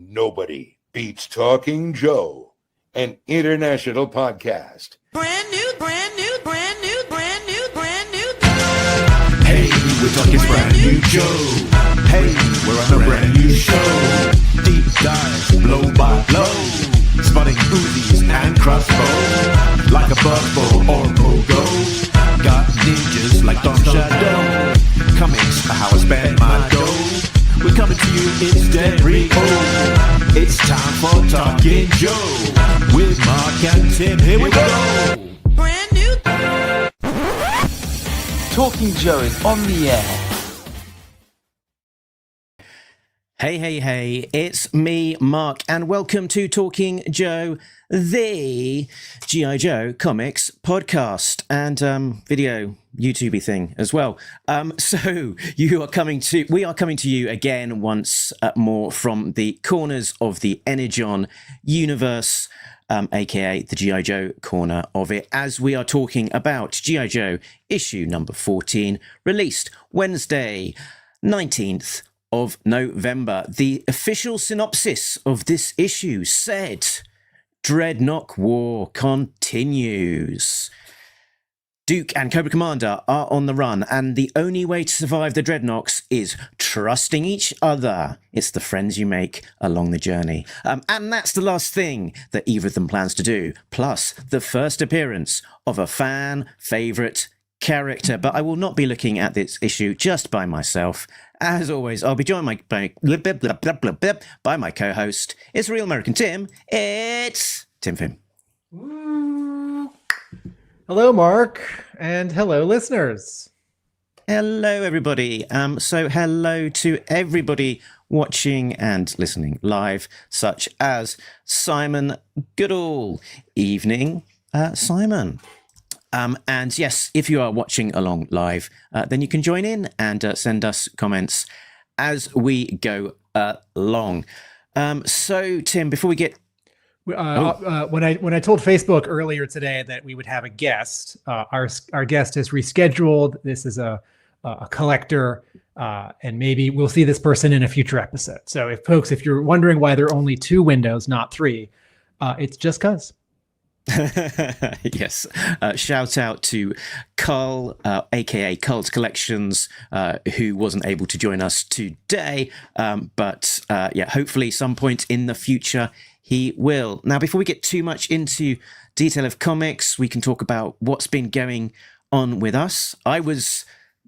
Nobody beats Talking Joe, an international podcast. Brand new. Hey, we're talking brand new Joe. Hey, we're on a brand new show. Deep dives, blow by blow. Spotting Uzis and crossbow. Like a buzzball or pogo. Got ninjas like Don Shadow. Comics are how I spend my dough. We're coming to you in stereo. It's time for Talking Joe. With Mark and Tim, here we go. Brand new. Talking Joe is on the air. Hey, it's me, Mark, and welcome to Talking Joe, the G.I. Joe comics podcast and video YouTube thing as well. So we are coming to you again once more from the corners of the Energon universe, aka the G.I. Joe corner of it, as we are talking about G.I. Joe issue number 14, released Wednesday, 19th of November. The official synopsis of this issue said, Dreadnok war continues. Duke and Cobra Commander are on the run, and the only way to survive the Dreadnoks is trusting each other. It's the friends you make along the journey. And that's the last thing that either of them plans to do, plus the first appearance of a fan favourite character. But I will not be looking at this issue just by myself. As always, I'll be joined by my co-host. It's Real American Tim. It's Tim Finn. Hello, Mark, and hello, listeners. Hello, everybody. So hello to everybody watching and listening live, such as Simon Goodall. Evening, Simon. And yes, if you are watching along live, then you can join in and send us comments as we go along. So, Tim, before we get... When I told Facebook earlier today that we would have a guest, our guest is rescheduled. This is a collector, and maybe we'll see this person in a future episode. So if you're wondering why there are only 2 windows, not 3, it's just because. Yes. Shout out to Carl, aka Carl's Collections, who wasn't able to join us today. But hopefully some point in the future he will. Now, before we get too much into detail of comics, we can talk about what's been going on with us.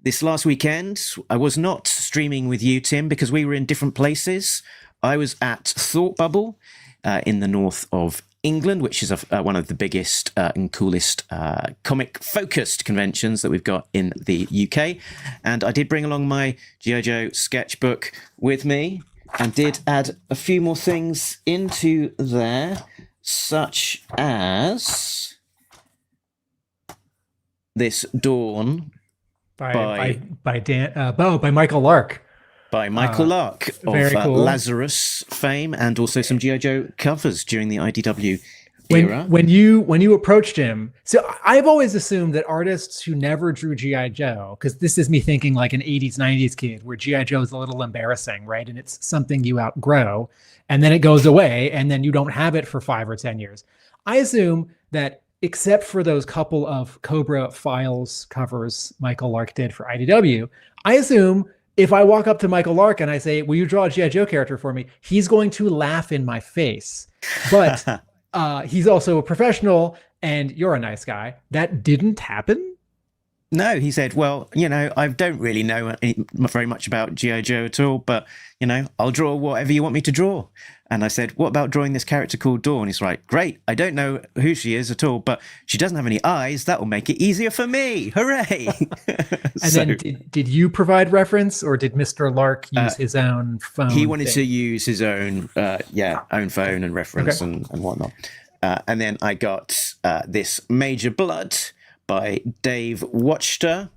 This last weekend, I was not streaming with you, Tim, because we were in different places. I was at Thought Bubble in the north of England, which is one of the biggest and coolest comic-focused conventions that we've got in the UK. And I did bring along my G.I. Joe sketchbook with me and did add a few more things into there, such as this Dawn by Michael Lark. By Michael Lark of cool. Lazarus fame, and also some G.I. Joe covers during the IDW era. When you approached him, so I've always assumed that artists who never drew G.I. Joe, because this is me thinking like an 80s, 90s kid, where G.I. Joe is a little embarrassing, right? And it's something you outgrow, and then it goes away, and then you don't have it for 5 or 10 years. I assume that except for those couple of Cobra Files covers Michael Lark did for IDW, I assume if I walk up to Michael Lark and I say, will you draw a G.I. Joe character for me? He's going to laugh in my face. But he's also a professional and you're a nice guy. That didn't happen? No, he said, well, I don't really know very much about G.I. Joe at all, but, I'll draw whatever you want me to draw. And I said, what about drawing this character called Dawn? He's like, great, I don't know who she is at all, but she doesn't have any eyes. That will make it easier for me. Hooray! And then did you provide reference, or did Mr. Lark use his own phone? He wanted to use his own phone and reference and whatnot. And then I got this Major Blood by Dave Watchter,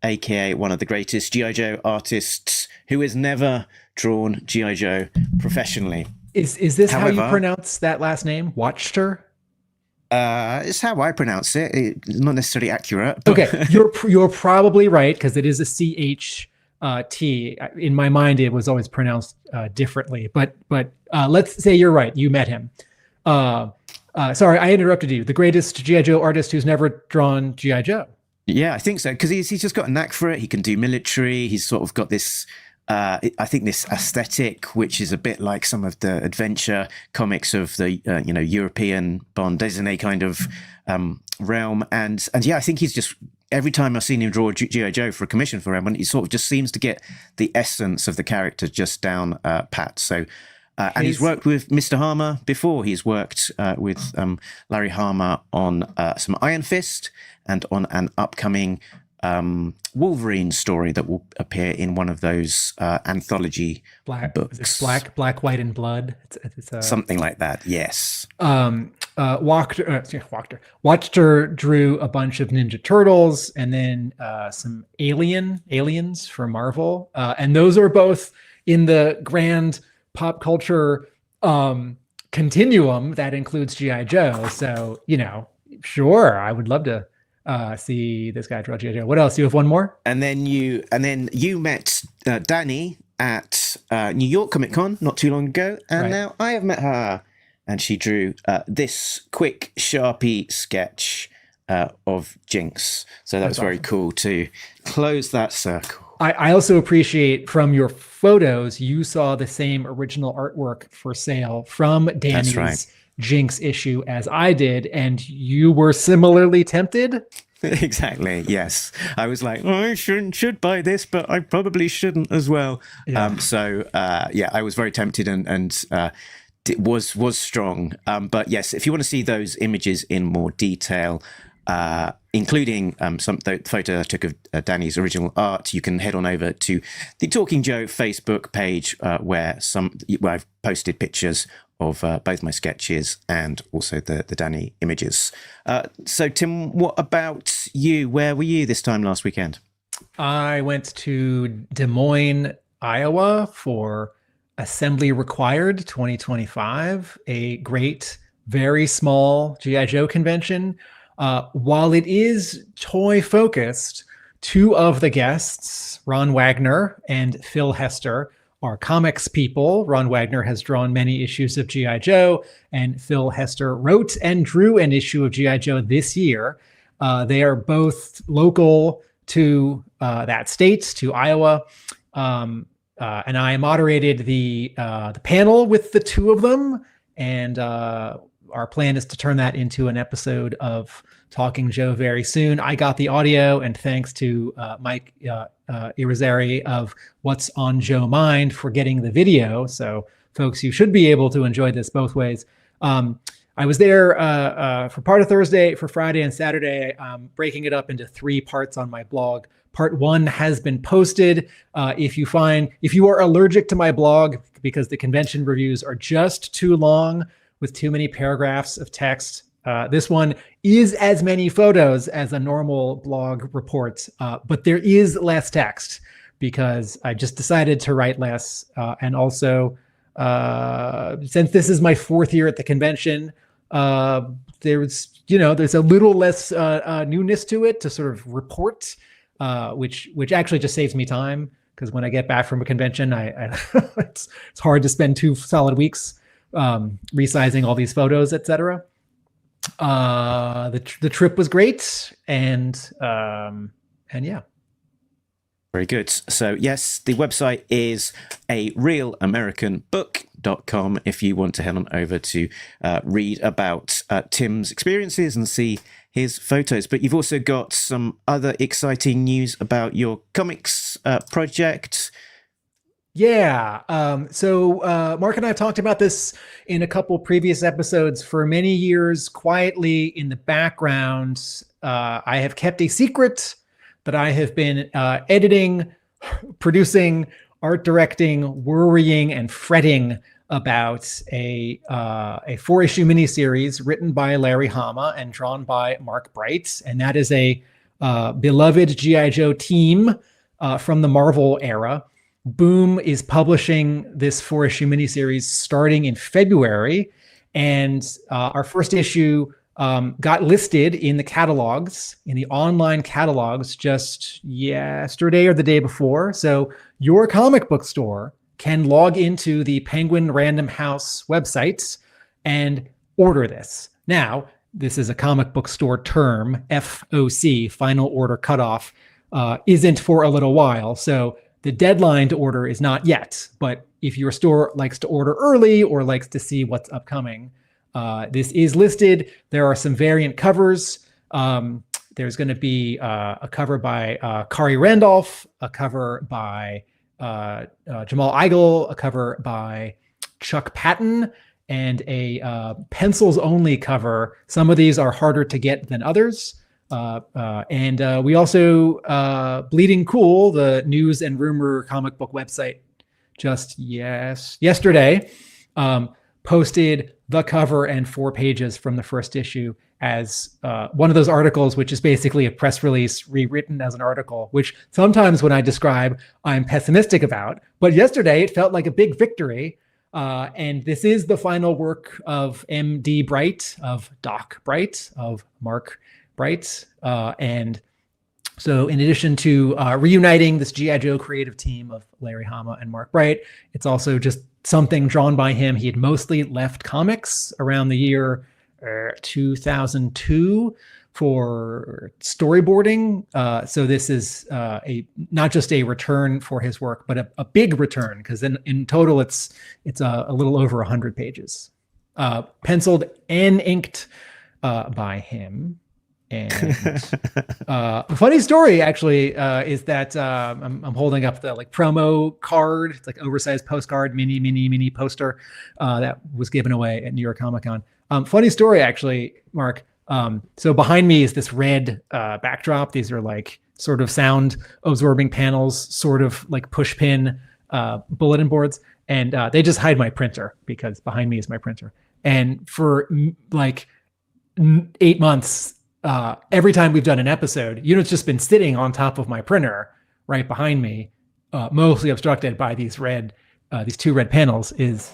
aka one of the greatest G.I. Joe artists who has never drawn G.I. Joe professionally. Is this how you pronounce that last name? Watchter? It's how I pronounce it. It's not necessarily accurate. But... Okay, you're probably right, because it is a CH T. In my mind, it was always pronounced differently. But let's say you're right. You met him. Sorry, I interrupted you. The greatest G.I. Joe artist who's never drawn G.I. Joe. Yeah, I think so, because he's just got a knack for it. He can do military. He's sort of got this, I think, this aesthetic, which is a bit like some of the adventure comics of the, European bande dessinée kind of realm. And yeah, I think he's just, every time I've seen him draw G.I. Joe for a commission for him, and he sort of just seems to get the essence of the character just down pat. So, and he's worked with Mr. Harmer before. He's worked with Larry Harmer on some Iron Fist and on an upcoming Wolverine story that will appear in one of those anthology books. Black, White, and Blood. It's something like that. Yes. Wachter drew a bunch of Ninja Turtles and then some aliens for Marvel, and those are both in the grand pop culture continuum that includes G.I. Joe. So sure, I would love to see this guy draw G.I. Joe. What else? You have one more? And then you met Danny at New York Comic Con not too long ago, and now I have met her, and she drew this quick Sharpie sketch of Jinx. So that was very cool to close that circle. I also appreciate from your photos, you saw the same original artwork for sale from Danny's Jinx issue as I did, and you were similarly tempted. Exactly. Yes, I was like, I should buy this, but I probably shouldn't as well. Yeah. I was very tempted, and it was strong. But yes, if you want to see those images in more detail, including the photo I took of Danny's original art, you can head on over to the Talking Joe Facebook page, where I've posted pictures of both my sketches and also the Danny images. So Tim, what about you? Where were you this time last weekend? I went to Des Moines, Iowa for Assembly Required 2025, a great, very small G.I. Joe convention. While it is toy focused, two of the guests, Ron Wagner and Phil Hester, are comics people. Ron Wagner has drawn many issues of G.I. Joe, and Phil Hester wrote and drew an issue of G.I. Joe this year. They are both local to that state, to Iowa. And I moderated the panel with the two of them, and our plan is to turn that into an episode of Talking Joe very soon. I got the audio, and thanks to Mike Irizarry of What's on Joe Mind for getting the video. So folks, you should be able to enjoy this both ways. I was there for part of Thursday, for Friday and Saturday. Breaking it up into 3 parts on my blog. Part 1 has been posted. If you are allergic to my blog because the convention reviews are just too long with too many paragraphs of text, this one is as many photos as a normal blog report, but there is less text because I just decided to write less. And also, since this is my 4th year at the convention, there's a little less newness to it to sort of report, which actually just saves me time, because when I get back from a convention, it's hard to spend 2 solid weeks resizing all these photos, etc. The trip was great, and yeah. Very good. So yes, the website is arealamericanbook.com if you want to head on over to read about Tim's experiences and see his photos. But you've also got some other exciting news about your comics project. Yeah. So Mark and I have talked about this in a couple previous episodes. For many years, quietly in the background, I have kept a secret that I have been editing, producing, art directing, worrying, and fretting about a 4-issue miniseries written by Larry Hama and drawn by Mark Bright. And that is a beloved G.I. Joe team from the Marvel era. Boom is publishing this 4-issue miniseries starting in February. And our first issue got listed in the catalogs, in the online catalogs, just yesterday or the day before. So your comic book store can log into the Penguin Random House website and order this. Now, this is a comic book store term, FOC, final order cutoff, isn't for a little while. So the deadline to order is not yet. But if your store likes to order early or likes to see what's upcoming, this is listed. There are some variant covers. There's going to be a cover by Kari Randolph, a cover by Jamal Eigel, a cover by Chuck Patton, and a pencils only cover. Some of these are harder to get than others. And we also, Bleeding Cool, the news and rumor comic book website, just yesterday, posted the cover and 4 pages from the first issue as one of those articles, which is basically a press release rewritten as an article, which sometimes when I describe, I'm pessimistic about. But yesterday, it felt like a big victory. And this is the final work of M.D. Bright, of Doc Bright, of Mark Bright. And so in addition to reuniting this G.I. Joe creative team of Larry Hama and Mark Bright, it's also just something drawn by him. He had mostly left comics around the year 2002 for storyboarding. So this is not just a return for his work, but a big return, because in total it's a little over 100 pages, penciled and inked by him. And a funny story actually is that I'm holding up the promo card. It's like oversized postcard, mini poster that was given away at New York Comic Con. Funny story actually, Mark. So behind me is this red backdrop. These are like sort of sound absorbing panels, sort of like push pin bulletin boards, and they just hide my printer because behind me is my printer. And for like 8 months. Every time we've done an episode, it's just been sitting on top of my printer right behind me, mostly obstructed by these 2 red panels. Is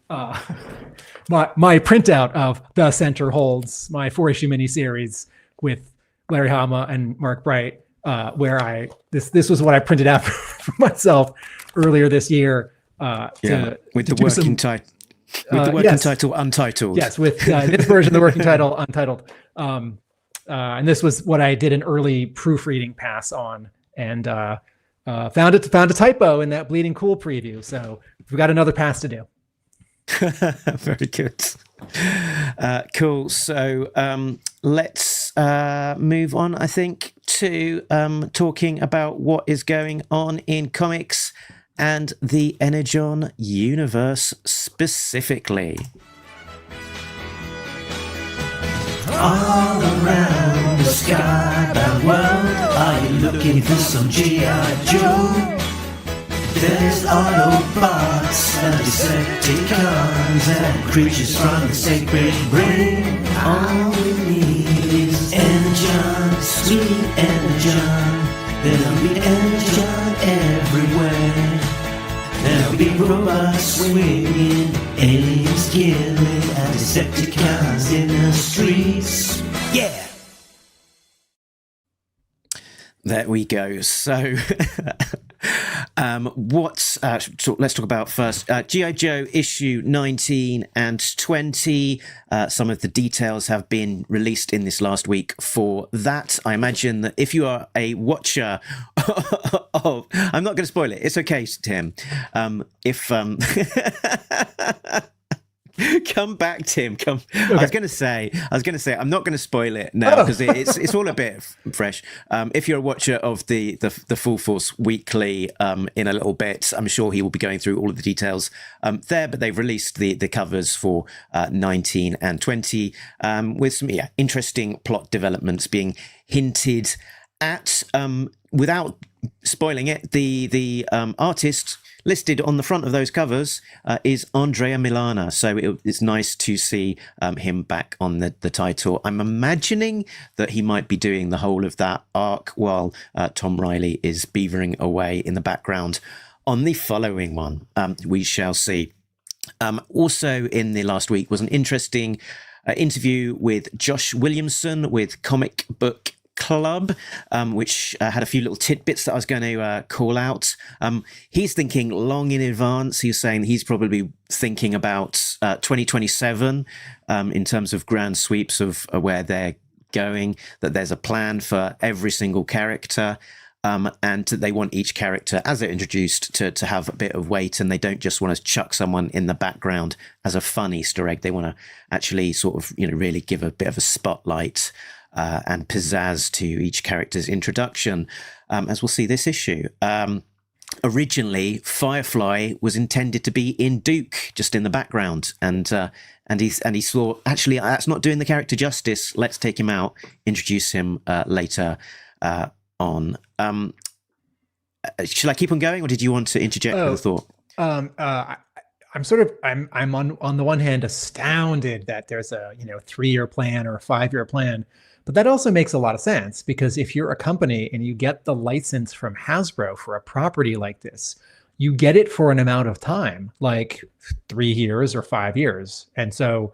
my printout of The Center Holds, my 4-issue miniseries with Larry Hama and Mark Bright, where this was what I printed out for myself earlier this year. With the working title. With the working title Untitled. Yes, with this version, the working title Untitled. And this was what I did an early proofreading pass on, and found a typo in that Bleeding Cool preview. So we've got another pass to do. Very good. Cool. So let's move on, I think, to talking about what is going on in comics and the Energon universe specifically. All around the skybound world, are you looking for some G.I. Joe? There's Autobots and Decepticons and creatures from the sacred brain. All we need is Energon, sweet Energon. There'll be Energon everywhere. There'll be robots swinging, aliens killing, and Decepticons in the streets. Yeah! There we go. So, let's talk about first G.I. Joe issue 19 and 20. Some of the details have been released in this last week for that. I imagine that if you are a watcher of, I'm not going to spoil it. It's okay, Tim. Come back, Tim. Come. Okay. I was going to say, I'm not going to spoil it now because it's all a bit fresh. If you're a watcher of the Full Force Weekly, in a little bit, I'm sure he will be going through all of the details there. But they've released the covers for 19 and 20 with some interesting plot developments being hinted at. Without spoiling it, the artist listed on the front of those covers is Andrea Milana, so it's nice to see him back on the title. I'm imagining that he might be doing the whole of that arc while Tom Reilly is beavering away in the background on the following one. We shall see. Also in the last week was an interesting interview with Josh Williamson with Comic Book Club, which had a few little tidbits that I was going to call out. He's thinking long in advance. He's saying he's probably thinking about 2027 in terms of grand sweeps of where they're going, that there's a plan for every single character. And they want each character, as they're introduced, to have a bit of weight, and they don't just want to chuck someone in the background as a fun Easter egg. They want to actually sort of, really give a bit of a spotlight and pizzazz to each character's introduction, as we'll see this issue. Originally, Firefly was intended to be in Duke, just in the background, and he thought, actually, that's not doing the character justice. Let's take him out, introduce him later on. Should I keep on going, or did you want to interject with a thought? I'm on the one hand astounded that there's a 3-year plan or a 5-year plan, but that also makes a lot of sense, because if you're a company and you get the license from Hasbro for a property like this, you get it for an amount of time, like 3 years or 5 years, and so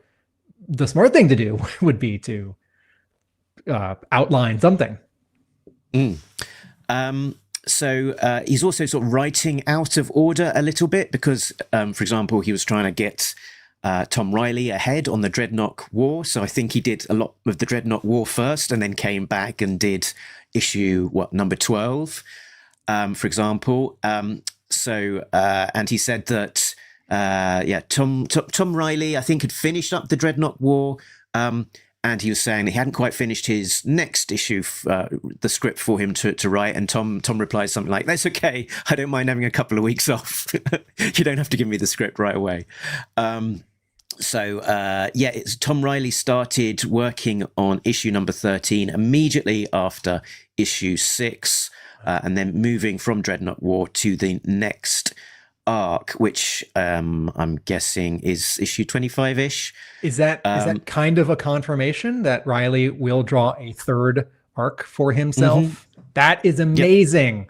the smart thing to do would be to outline something. So he's also sort of writing out of order a little bit because, for example, he was trying to get Tom Reilly ahead on the Dreadnok War. So I think he did a lot of the Dreadnok War first and then came back and did issue, number 12, for example. And he said that, Tom Reilly, I think, had finished up the Dreadnok War. And he was saying he hadn't quite finished his next issue, the script for him to write. And Tom replies something like, "That's okay. I don't mind having a couple of weeks off. You don't have to give me the script right away." It's Tom Reilly started working on issue number 13 immediately after issue 6, and then moving from Dreadnok War to the next arc, which I'm guessing is issue 25-ish. Is that kind of a confirmation that Reilly will draw a third arc for himself? Mm-hmm. That is amazing.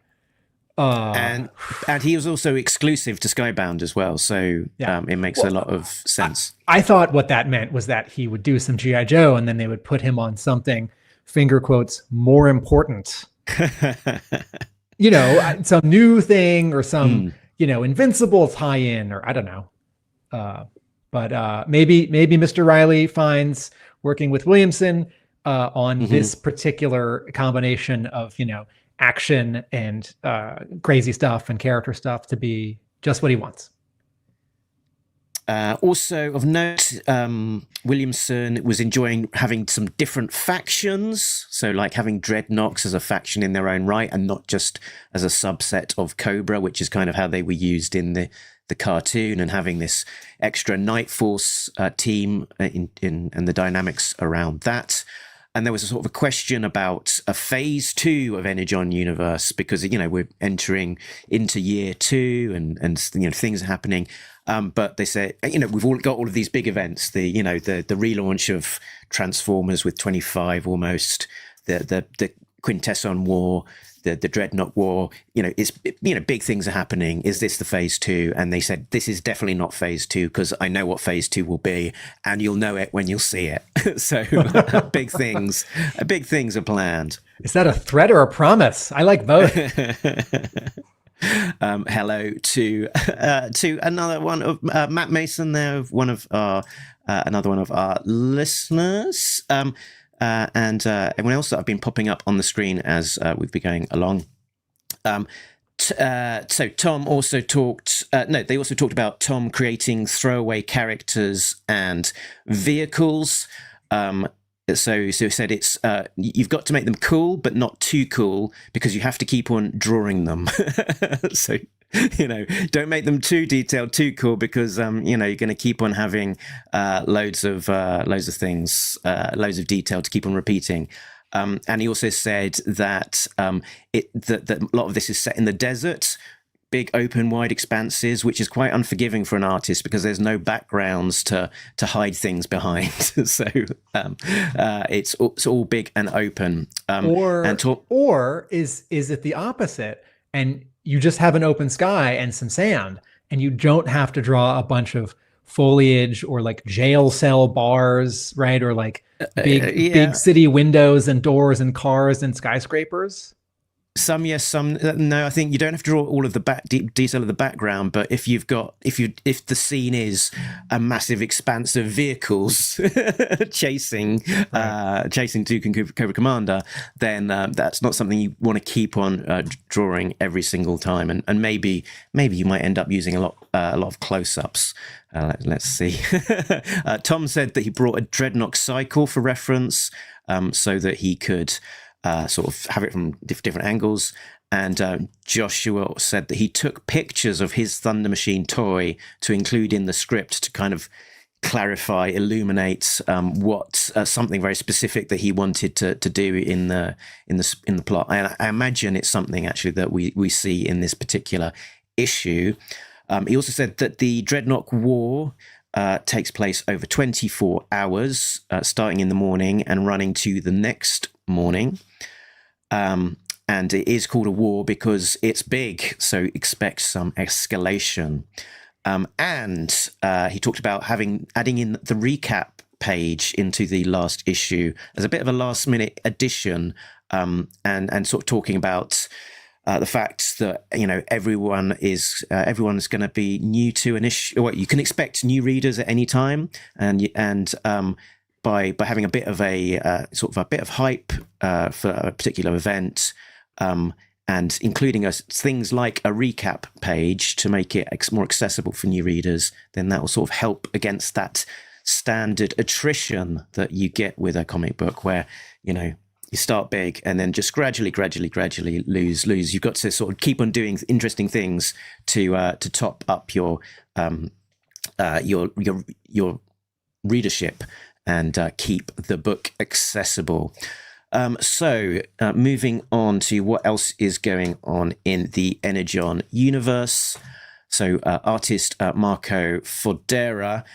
Yep. And he was also exclusive to Skybound as well, so it makes a lot of sense. I thought what that meant was that he would do some G.I. Joe and then they would put him on something, finger quotes, more important. Some new thing or some Invincible tie-in, or I don't know. But maybe Mr. Reilly finds working with Williamson on this particular combination of, action and crazy stuff and character stuff to be just what he wants. Also of note, Williamson was enjoying having some different factions. So like having Dreadnoks as a faction in their own right and not just as a subset of Cobra, which is kind of how they were used in the cartoon, and having this extra Night Force team and the dynamics around that. And there was a sort of a question about a phase 2 of Energon universe, because, we're entering into year 2 and things are happening. But they said, we've all got all of these big events, the relaunch of Transformers with 25 almost, the Quintesson War, the Dreadnok War, big things are happening. Is this the phase 2? And they said, this is definitely not phase 2, because I know what phase 2 will be, and you'll know it when you'll see it. So big things are planned. Is that a threat or a promise? I like both. Hello to another one of Matt Mason there, another one of our listeners, and everyone else that I've been popping up on the screen as we've been going along. So Tom also talked. They also talked about Tom creating throwaway characters and vehicles. So he said it's you've got to make them cool, but not too cool, because you have to keep on drawing them. So don't make them too detailed, too cool, because you're going to keep on having loads of things, loads of detail to keep on repeating. And he also said that that a lot of this is set in the desert. Big open wide expanses, which is quite unforgiving for an artist because there's no backgrounds to hide things behind. So it's all big and open. Or is it the opposite, and you just have an open sky and some sand, and you don't have to draw a bunch of foliage or like jail cell bars, right? Or like yeah. big city windows and doors and cars and skyscrapers. Some yes, some no. I think you don't have to draw all of the detail of the background, but if the scene is a massive expanse of vehicles chasing Duke and Cobra Commander, then that's not something you want to keep on drawing every single time, and maybe you might end up using a lot of close-ups. Let's see. Tom said that he brought a Dreadnok cycle for reference, so that he could sort of have it from different angles. And Joshua said that he took pictures of his Thunder Machine toy to include in the script to kind of clarify, illuminate what something very specific that he wanted to do in the plot. And I imagine it's something actually that we see in this particular issue. He also said that the Dreadnok War takes place over 24 hours, starting in the morning and running to the next morning. And it is called a war because it's big, so expect some escalation. And he talked about adding in the recap page into the last issue as a bit of a last-minute addition, and sort of talking about the fact that everyone's going to be new to an issue. Well, you can expect new readers at any time, and by having a bit of a sort of a bit of hype for a particular event, and including things like a recap page to make it more accessible for new readers, then that will sort of help against that standard attrition that you get with a comic book, where you start big and then just gradually lose. You've got to sort of keep on doing interesting things to top up your readership and keep the book accessible. So moving on to what else is going on in the Energon universe. So artist Marco Fodera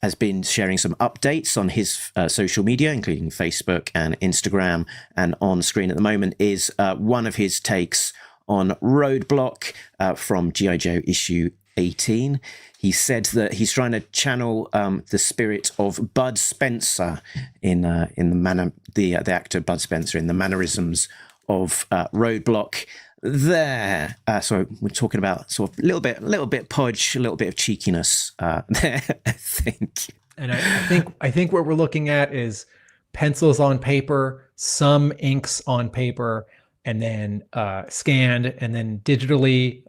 has been sharing some updates on his social media, including Facebook and Instagram. And on screen at the moment is one of his takes on Roadblock from G.I. Joe issue 18. He said that he's trying to channel the spirit of Bud Spencer in the manner, the actor Bud Spencer, in the mannerisms of Roadblock. There, so we're talking about sort of a little bit podge, a little bit of cheekiness there, I think. And I think what we're looking at is pencils on paper, some inks on paper, and then scanned, and then digitally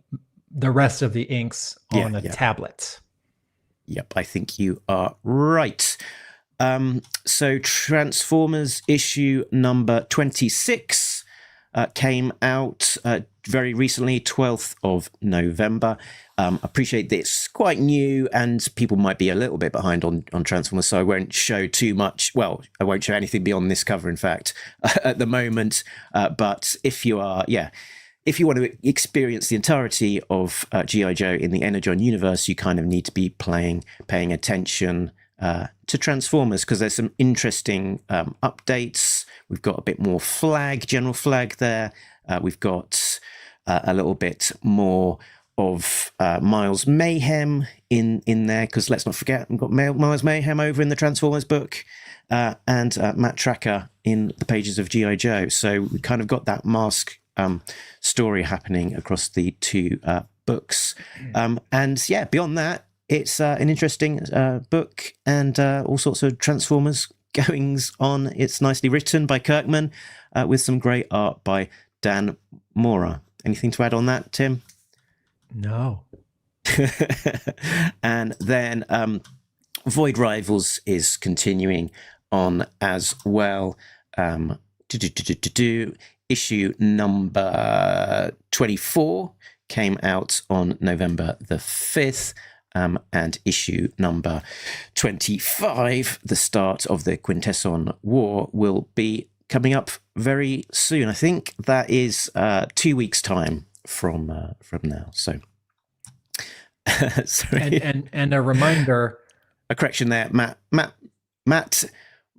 the rest of the inks on a tablet. Yep, I think you are right. So Transformers issue number 26 came out very recently, 12th of November. Appreciate that it's quite new and people might be a little bit behind on Transformers, so I won't show too much. Well, I won't show anything beyond this cover, in fact, at the moment. But if you are, if you want to experience the entirety of G.I. Joe in the Energon universe, you kind of need to be paying attention to Transformers, because there's some interesting updates. We've got a bit more general flag there. We've got a little bit more of Miles Mayhem in there, because let's not forget, we've got Miles Mayhem over in the Transformers book, and Matt Tracker in the pages of G.I. Joe. So we kind of got that mask story happening across the two books. And beyond that, it's an interesting book, and all sorts of Transformers goings on. It's nicely written by Kirkman, with some great art by Dan Mora. Anything to add on that, Tim? No. And then Void Rivals is continuing on as well. Issue number 24 came out on November the 5th. And issue number 25, the start of the Quintesson War, will be coming up very soon. I think that is 2 weeks' time from now. So, sorry. And a reminder, a correction there,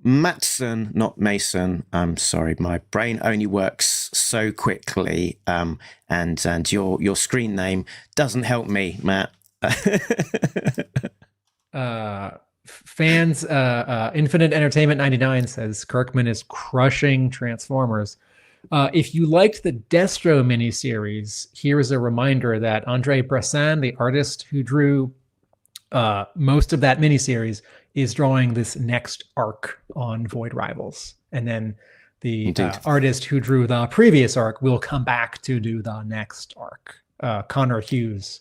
Matson, not Mason. I'm sorry, my brain only works so quickly, and your screen name doesn't help me, Matt. Fans, Infinite Entertainment 99 says Kirkman is crushing Transformers. If you liked the Destro miniseries, here is a reminder that Andre Bressan, the artist who drew most of that miniseries, is drawing this next arc on Void Rivals. And then the artist who drew the previous arc will come back to do the next arc, Connor Hughes.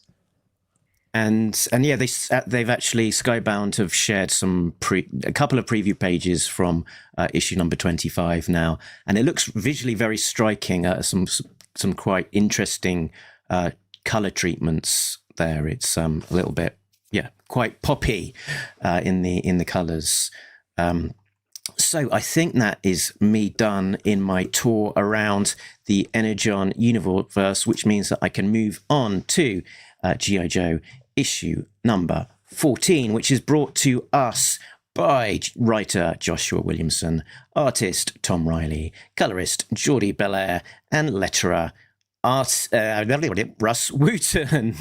And yeah, they've actually, Skybound have shared a couple of preview pages from issue number 25 now, and it looks visually very striking. Some quite interesting color treatments there. It's a little bit, quite poppy in the colors. So I think that is me done in my tour around the Energon universe, which means that I can move on to G.I. Joe issue number 14, which is brought to us by writer Joshua Williamson, artist Tom Reilly, colorist Jordie Bellaire, and letterer Russ Wooton,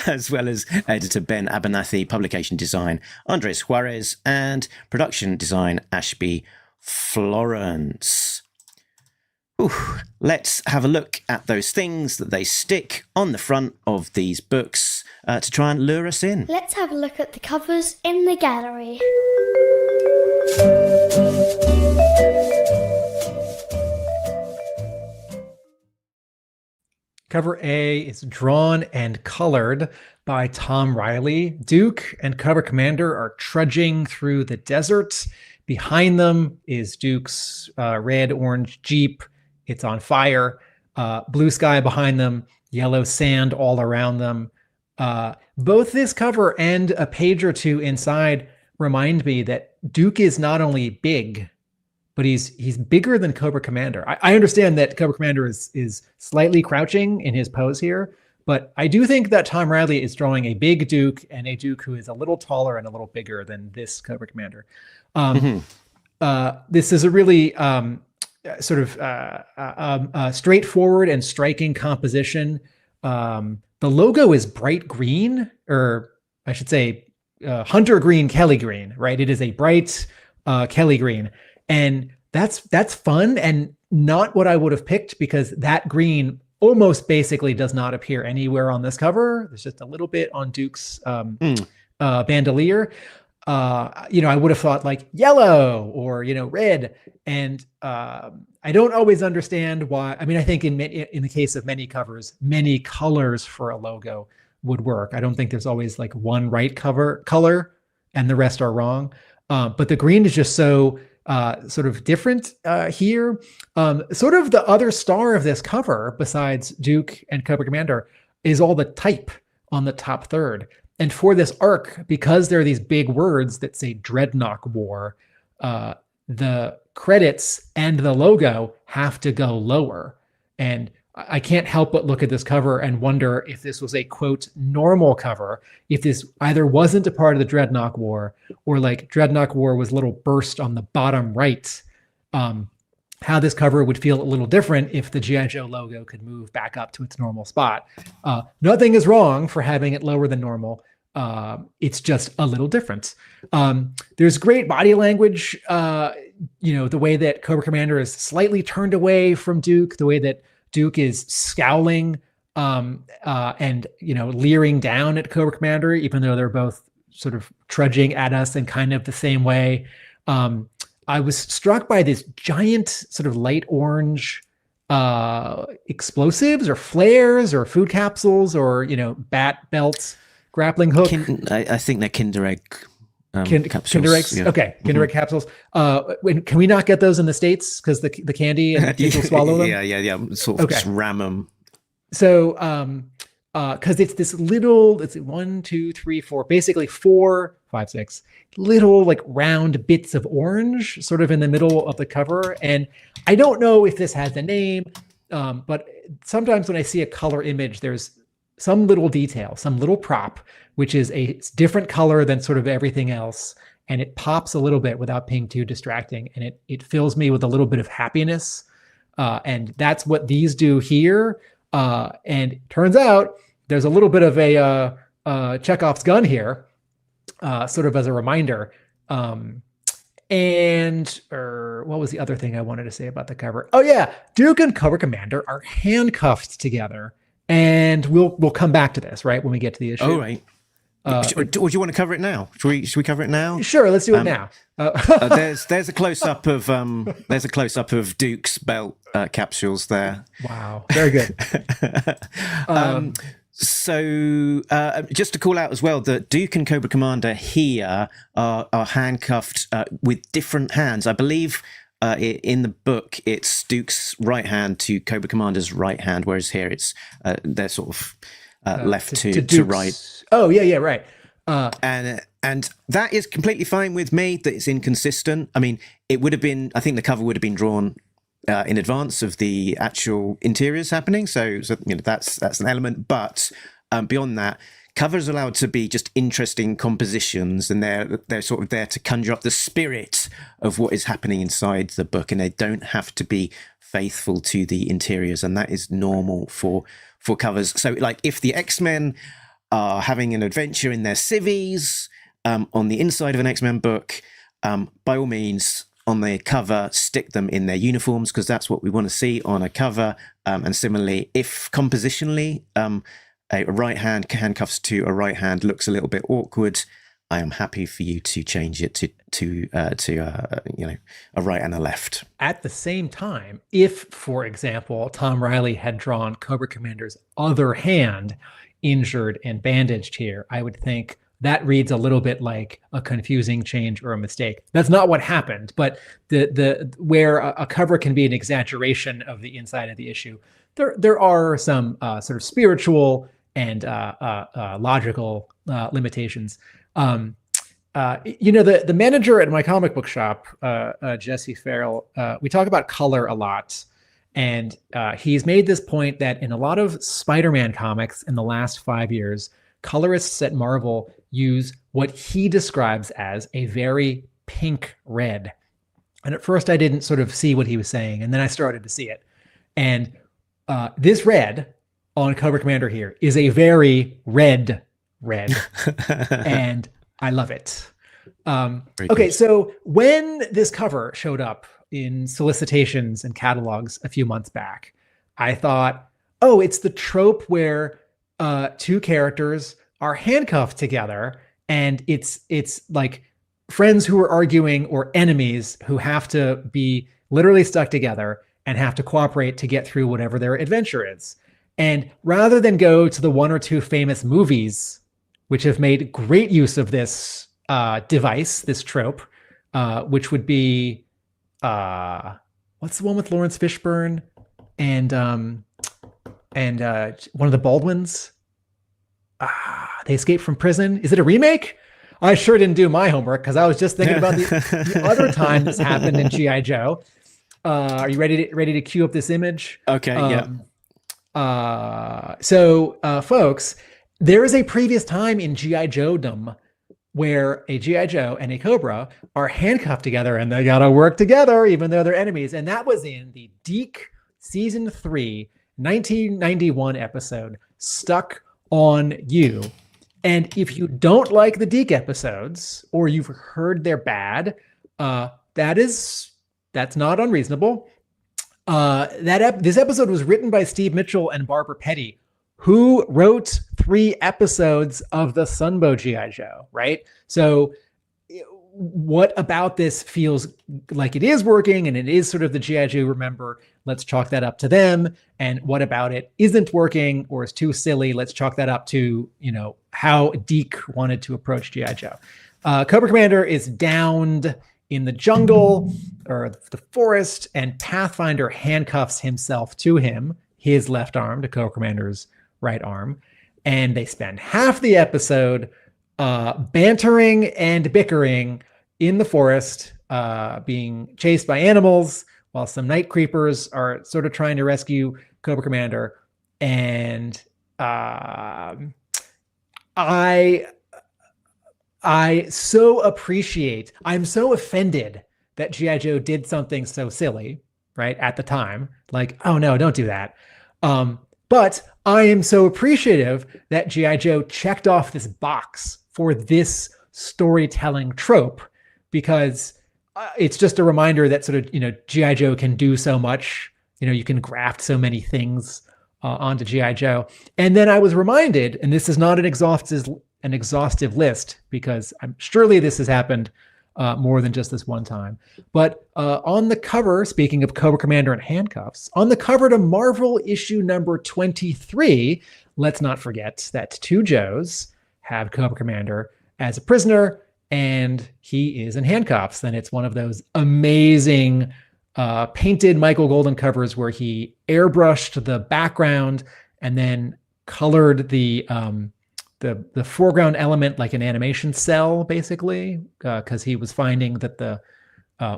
as well as editor Ben Abernethy, publication design Andres Juarez, and production design Ashby Florence. Let's have a look at those things that they stick on the front of these books to try and lure us in. Let's have a look at the covers in the gallery. Cover A is drawn and colored by Tom Reilly. Duke and Cobra Commander are trudging through the desert. Behind them is Duke's red-orange Jeep. It's on fire. Blue sky behind them, yellow sand all around them. Both this cover and a page or two inside remind me that Duke is not only big, but he's bigger than Cobra Commander. I understand that Cobra Commander is slightly crouching in his pose here, but I do think that Tom Reilly is drawing a big Duke and a Duke who is a little taller and a little bigger than this Cobra Commander. This is a really straightforward and striking composition. The logo is bright green, or I should say hunter green, Kelly green, right? It is a bright Kelly green. And that's fun and not what I would have picked, because that green almost basically does not appear anywhere on this cover. There's just a little bit on Duke's bandolier. I would have thought like yellow or, red. And I don't always understand why. I mean, I think in the case of many covers, many colors for a logo would work. I don't think there's always like one right color and the rest are wrong. But the green is just so sort of different here. Sort of the other star of this cover, besides Duke and Cobra Commander, is all the type on the top third. And for this arc, because there are these big words that say Dreadnok War, the credits and the logo have to go lower. And I can't help but look at this cover and wonder if this was a, quote, normal cover, if this either wasn't a part of the Dreadnok War or like Dreadnok War was a little burst on the bottom right, how this cover would feel a little different if the G.I. Joe logo could move back up to its normal spot. Nothing is wrong for having it lower than normal. It's just a little different. There's great body language, the way that Cobra Commander is slightly turned away from Duke, the way that Duke is scowling and leering down at Cobra Commander, even though they're both sort of trudging at us in kind of the same way. I was struck by this giant sort of light orange explosives or flares or food capsules or, bat belts, grappling hook. I think they're Kinder Egg capsules. Kinder Eggs? Yeah. Okay, Kinder Egg capsules. Can we not get those in the States because the candy and people swallow them? Yeah. Sort of just ram them. So, because it's this little, it's 1, 2, 3, 4, basically 4, 5, 6 little like round bits of orange sort of in the middle of the cover. And I don't know if this has a name, but sometimes when I see a color image, there's some little detail, some little prop, which is a different color than sort of everything else. And it pops a little bit without being too distracting. And it fills me with a little bit of happiness. And that's what these do here. And turns out there's a little bit of a Chekhov's gun here. sort of as a reminder. What was the other thing I wanted to say about the cover? Oh yeah, Duke and Cobra Commander are handcuffed together, and we'll come back to this right when we get to the issue. Oh right. Or do you want to cover it now? Should we cover it now? Sure, let's do it now. There's a close up of Duke's belt capsules there. Wow, very good. So just to call out as well that Duke and Cobra Commander here are handcuffed with different hands. I believe in the book it's Duke's right hand to Cobra Commander's right hand, whereas here it's they're sort of left to right. Oh yeah, right. And that is completely fine with me. That it's inconsistent. I mean, it would have been. I think the cover would have been drawn in advance of the actual interiors happening. So that's an element. But beyond that, covers are allowed to be just interesting compositions, and they're sort of there to conjure up the spirit of what is happening inside the book, and they don't have to be faithful to the interiors, and that is normal for covers. So like if the X-Men are having an adventure in their civvies on the inside of an X-Men book, by all means, on the cover, stick them in their uniforms, because that's what we want to see on a cover. And similarly, if compositionally a right hand handcuffs to a right hand looks a little bit awkward, I am happy for you to change it to a right and a left. At the same time, if, for example, Tom Reilly had drawn Cobra Commander's other hand injured and bandaged here, I would think that reads a little bit like a confusing change or a mistake. That's not what happened, but the where a cover can be an exaggeration of the inside of the issue, there are some sort of spiritual and logical limitations. The manager at my comic book shop, Jesse Farrell, we talk about color a lot. And he's made this point that in a lot of Spider-Man comics in the last 5 years, colorists at Marvel use what he describes as a very pink red. And at first I didn't sort of see what he was saying, and then I started to see it. And this red on Cobra Commander here is a very red, and I love it. Okay, so when this cover showed up in solicitations and catalogs a few months back, I thought, oh, it's the trope where two characters are handcuffed together, and it's like friends who are arguing or enemies who have to be literally stuck together and have to cooperate to get through whatever their adventure is. And rather than go to the one or two famous movies, which have made great use of this device, this trope, which would be, what's the one with Lawrence Fishburne and one of the Baldwins? They escaped from prison. Is it a remake? I sure didn't do my homework because I was just thinking about the other time this happened in G.I. Joe. Are you ready to cue up this image? Okay, yeah. Folks, there is a previous time in G.I. Joe-dom where a G.I. Joe and a Cobra are handcuffed together and they gotta work together even though they're enemies. And that was in the Deke Season 3, 1991 episode, Stuck on You. And if you don't like the Deke episodes, or you've heard they're bad, that's not unreasonable. This episode was written by Steve Mitchell and Barbara Petty, who wrote 3 episodes of the Sunbow G.I. Joe, right? So what about this feels like it is working and it is sort of the G.I. Joe remember? Let's chalk that up to them. And what about it isn't working or is too silly? Let's chalk that up to, how Deke wanted to approach G.I. Joe. Cobra Commander is downed in the jungle or the forest, and Pathfinder handcuffs himself to him, his left arm to Cobra Commander's right arm. And they spend half the episode bantering and bickering in the forest, being chased by animals while some night creepers are sort of trying to rescue Cobra Commander. And I'm so offended that G.I. Joe did something so silly, right, at the time. Like, oh no, don't do that. But I am so appreciative that G.I. Joe checked off this box for this storytelling trope, because it's just a reminder that sort of, G.I. Joe can do so much. You can graft so many things onto G.I. Joe. And then I was reminded, and this is not an exhaustive list, because surely this has happened more than just this one time. But on the cover, speaking of Cobra Commander and handcuffs, on the cover to Marvel issue number 23, let's not forget that two Joes have Cobra Commander as a prisoner, and he is in handcuffs. And it's one of those amazing painted Michael Golden covers where he airbrushed the background and then colored the foreground element like an animation cell, basically, because he was finding that the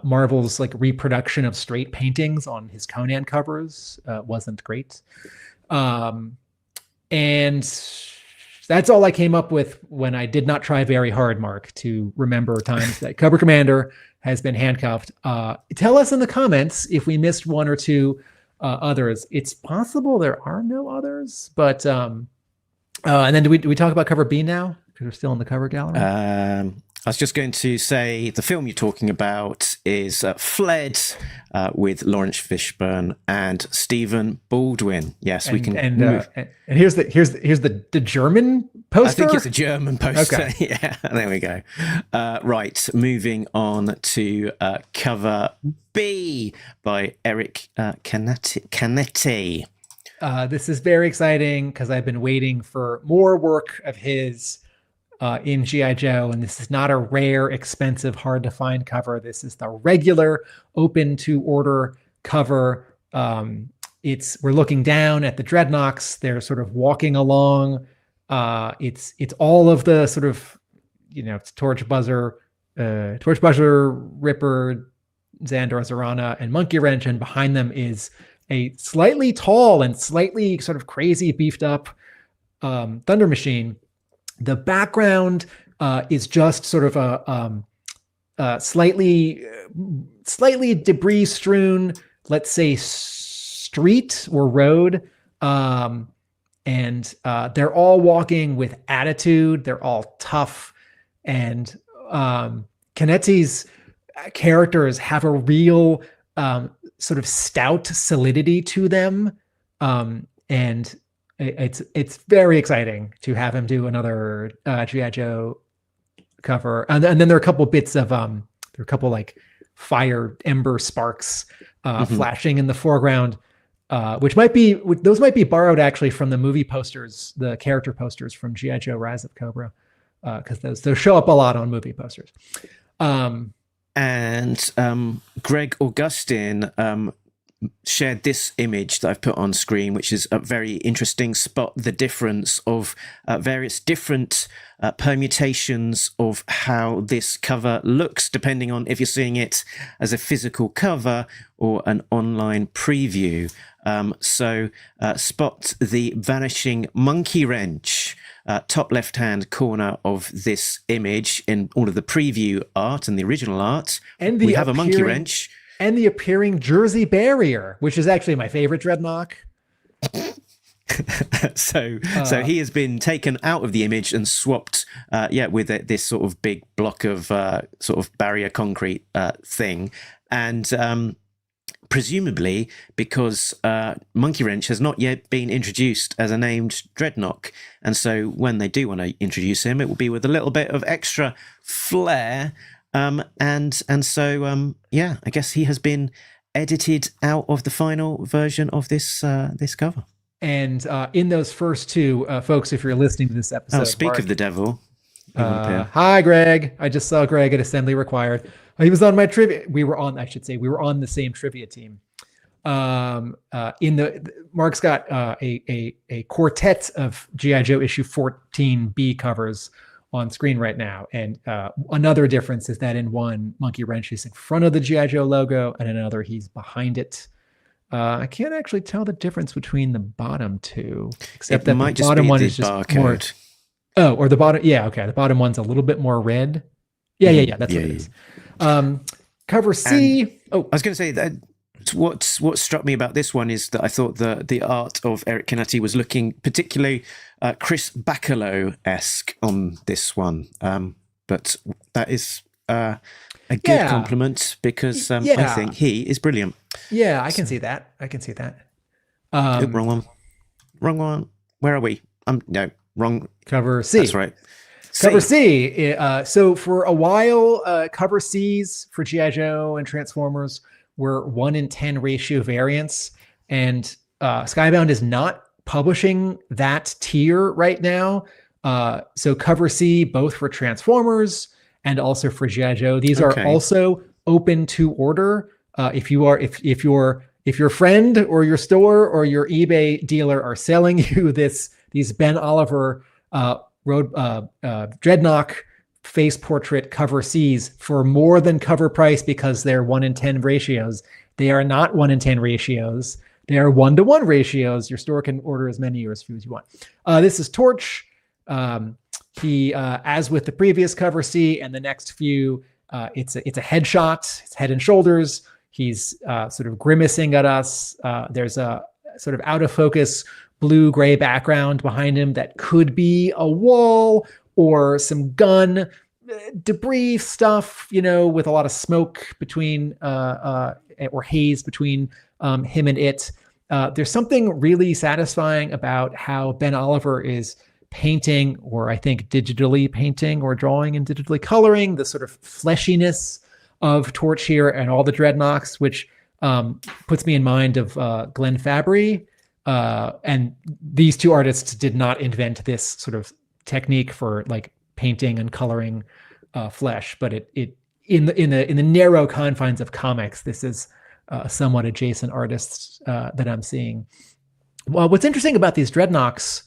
Marvel's like reproduction of straight paintings on his Conan covers wasn't great. And that's all I came up with when I did not try very hard, Mark, to remember times that Cobra Commander has been handcuffed. Tell us in the comments if we missed one or two others. It's possible there are no others, but and then do we talk about cover B now? Because we're still in the cover gallery. I was just going to say the film you're talking about is Fled with Lawrence Fishburne and Stephen Baldwin. Yes, we can move. And here's the German poster. I think it's a German poster. Okay. Yeah, there we go. Right, moving on to cover B by Eric Canetti. This is very exciting because I've been waiting for more work of his in G.I. Joe, and this is not a rare, expensive, hard to find cover. This is the regular open to order cover. We're looking down at the Dreadnoks. They're sort of walking along. It's all of the sort of, it's Torch Buzzer, Ripper, Xandar, Zorana, and Monkey Wrench, and behind them is a slightly tall and slightly sort of crazy beefed up Thunder Machine. The background is just sort of a slightly debris strewn, let's say, street or road. And they're all walking with attitude. They're all tough. And Canetti's characters have a real sort of stout solidity to them. And it's very exciting to have him do another G.I. Joe cover. And then there are a couple bits of like fire ember sparks flashing in the foreground, which might be borrowed actually from the movie posters, the character posters from G.I. Joe Rise of Cobra, because those show up a lot on movie posters. And Greg Augustine shared this image that I've put on screen, which is a very interesting. Spot the difference of various different permutations of how this cover looks, depending on if you're seeing it as a physical cover or an online preview. So spot the vanishing monkey wrench, top left-hand corner of this image in all of the preview art and the original art. And we have a monkey wrench. And the appearing Jersey Barrier, which is actually my favorite Dreadnok. So he has been taken out of the image and swapped, with this sort of big block of sort of barrier concrete thing. And presumably because Monkey Wrench has not yet been introduced as a named Dreadnok. And so when they do want to introduce him, it will be with a little bit of extra flair. I guess he has been edited out of the final version of this cover. And in those first two, folks, if you're listening to this episode, speak of the devil. Hi, Greg. I just saw Greg at Assembly Required. He was on my trivia. We were on the same trivia team. Mark's got a quartet of G.I. Joe issue 14B covers on screen right now, and another difference is that in one, Monkey Wrench is in front of the G.I. Joe logo, and in another he's behind it. I can't actually tell the difference between the bottom two, except that the bottom one is just barcode. More. Or the bottom, yeah, okay. The bottom one's a little bit more red. Yeah. That's what it is. Cover C. I was going to say that what struck me about this one is that I thought the art of Eric Canetti was looking particularly Chris Bacalo-esque on this one. but that is a good compliment because I think he is brilliant. Yeah, I can see that. Wrong one. Where are we? No, wrong. Cover C. That's right. Cover C. So for a while, cover Cs for G.I. Joe and Transformers were 1-in-10 ratio variants. And Skybound is not publishing that tier right now. So cover C, both for Transformers and also for G.I. Joe. These are also open to order. If your friend or your store or your eBay dealer are selling you these Ben Oliver Dreadnok face portrait cover Cs for more than cover price because they're 1-in-10 ratios. They are not 1-in-10 ratios. They are 1-to-1 ratios. Your store can order as many or as few as you want. This is Torch. He, as with the previous cover C and the next few, it's a headshot. It's head and shoulders. He's sort of grimacing at us. There's a sort of out of focus blue-gray background behind him that could be a wall or some gun debris stuff, with a lot of smoke between or haze between him and it. There's something really satisfying about how Ben Oliver is painting, or I think digitally painting or drawing and digitally coloring the sort of fleshiness of Torch here and all the Dreadnoks, which puts me in mind of Glenn Fabry. And these two artists did not invent this sort of technique for like painting and coloring flesh, but it in the narrow confines of comics, this is a somewhat adjacent artists that I'm seeing. Well, what's interesting about these Dreadnoks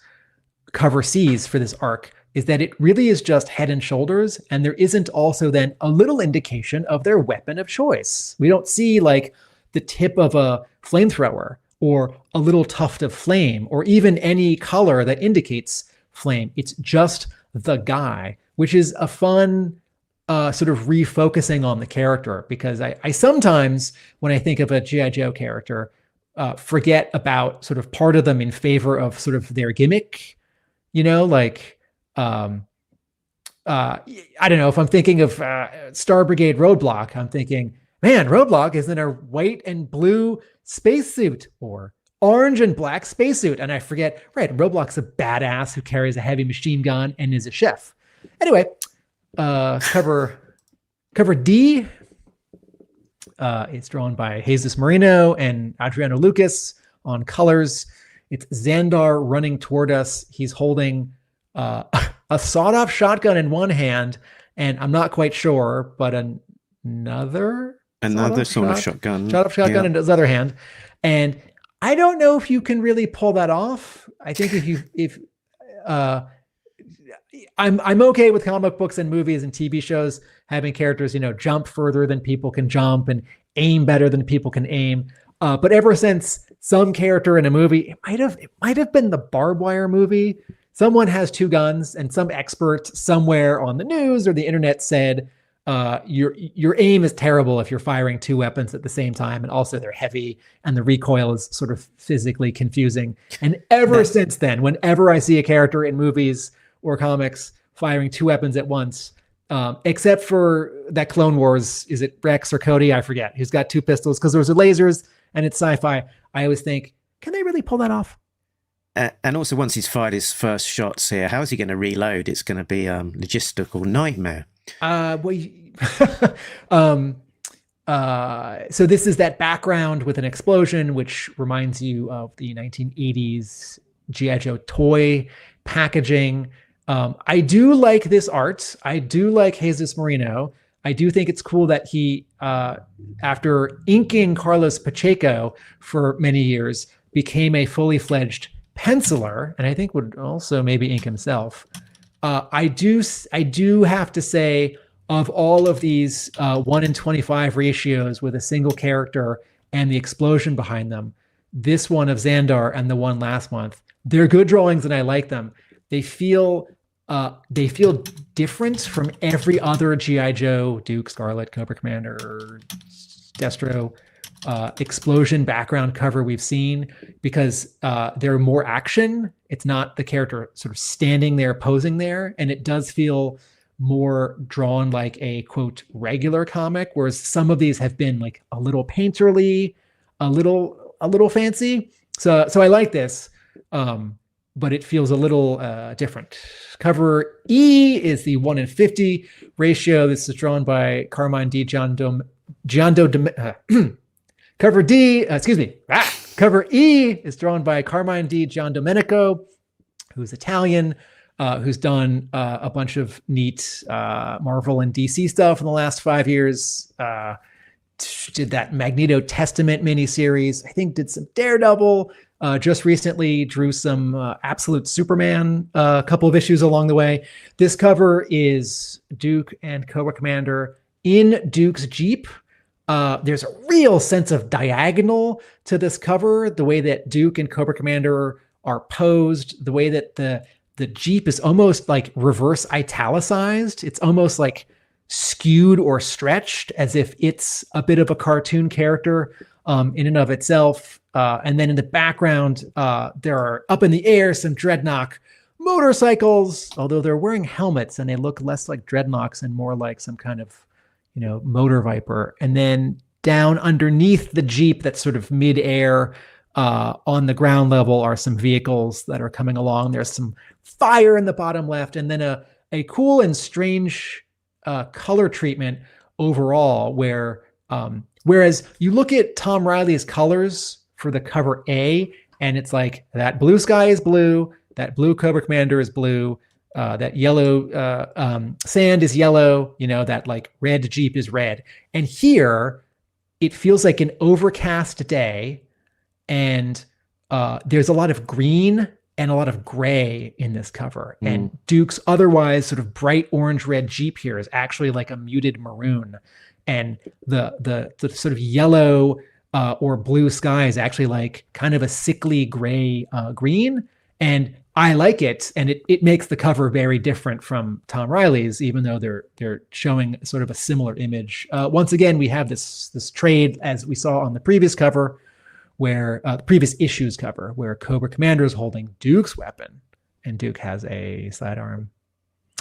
cover Cs for this arc is that it really is just head and shoulders, and there isn't also then a little indication of their weapon of choice. We don't see like the tip of a flamethrower or a little tuft of flame or even any color that indicates flame. It's just the guy, which is a fun sort of refocusing on the character, because I sometimes, when I think of a G.I. Joe character, forget about sort of part of them in favor of sort of their gimmick, like, I don't know, if I'm thinking of Star Brigade Roadblock, I'm thinking, man, Roadblock is in a white and blue spacesuit or orange and black spacesuit. And I forget, right, Roadblock's a badass who carries a heavy machine gun and is a chef. Anyway, cover D. It's drawn by Jesus Marino and Adriano Lucas on colors. It's Xandar running toward us. He's holding a sawed-off shotgun in one hand, and I'm not quite sure, but another sort of shotgun. Sawed-off shotgun in his other hand. And I don't know if you can really pull that off. I think I'm okay with comic books and movies and TV shows having characters, jump further than people can jump and aim better than people can aim. But ever since some character in a movie, it might have been the Barbed Wire movie, someone has two guns, and some expert somewhere on the news or the internet said, your aim is terrible if you're firing two weapons at the same time, and also they're heavy and the recoil is sort of physically confusing. And ever since then, whenever I see a character in movies or comics firing two weapons at once, except for that Clone Wars, is it Rex or Cody? I forget. Who's got two pistols because those are lasers and it's sci-fi. I always think, can they really pull that off? And also, once he's fired his first shots here, how is he going to reload? It's going to be a logistical nightmare. So this is that background with an explosion, which reminds you of the 1980s G.I. Joe toy packaging. I do like this art. I do like Jesus Marino. I do think it's cool that he, after inking Carlos Pacheco for many years, became a fully fledged penciler, and I think would also maybe ink himself. I do have to say, of all of these 1-in-25 ratios with a single character and the explosion behind them, this one of Xandar and the one last month, they're good drawings and I like them. They feel different from every other G.I. Joe, Duke, Scarlet, Cobra Commander, Destro explosion background cover we've seen, because they're more action. It's not the character sort of standing there posing there, and it does feel more drawn like a quote regular comic, whereas some of these have been like a little painterly, a little fancy. So I like this, but it feels a little different. Cover E is the 1:50 ratio. This is drawn by Carmine D. Cover D, Cover E is drawn by Carmine D. Giandomenico, who's Italian, who's done a bunch of neat Marvel and DC stuff in the last 5 years. Did that Magneto Testament miniseries. I think did some Daredevil. Just recently drew some Absolute Superman, a couple of issues along the way. This cover is Duke and Cobra Commander in Duke's Jeep. There's a real sense of diagonal to this cover, the way that Duke and Cobra Commander are posed, the way that the Jeep is almost like reverse italicized. It's almost like skewed or stretched as if it's a bit of a cartoon character in and of itself. And then in the background, there are up in the air some Dreadnok motorcycles, although they're wearing helmets and they look less like Dreadnoks and more like some kind of, motor viper. And then down underneath the Jeep that's sort of mid-air on the ground level are some vehicles that are coming along. There's some fire in the bottom left, and then a cool and strange color treatment overall where whereas you look at Tom Reilly's colors for the cover A, and it's like that blue sky is blue, that blue Cobra Commander is blue, that yellow sand is yellow, that like red Jeep is red. And here it feels like an overcast day, and there's a lot of green and a lot of gray in this cover. And Duke's otherwise sort of bright orange red Jeep here is actually like a muted maroon. And the sort of yellow or blue sky is actually like kind of a sickly gray green. And I like it, and it makes the cover very different from Tom Reilly's, even though they're showing sort of a similar image. Once again, we have this trade as we saw on the previous cover, where the previous issues cover, where Cobra Commander is holding Duke's weapon, and Duke has a sidearm.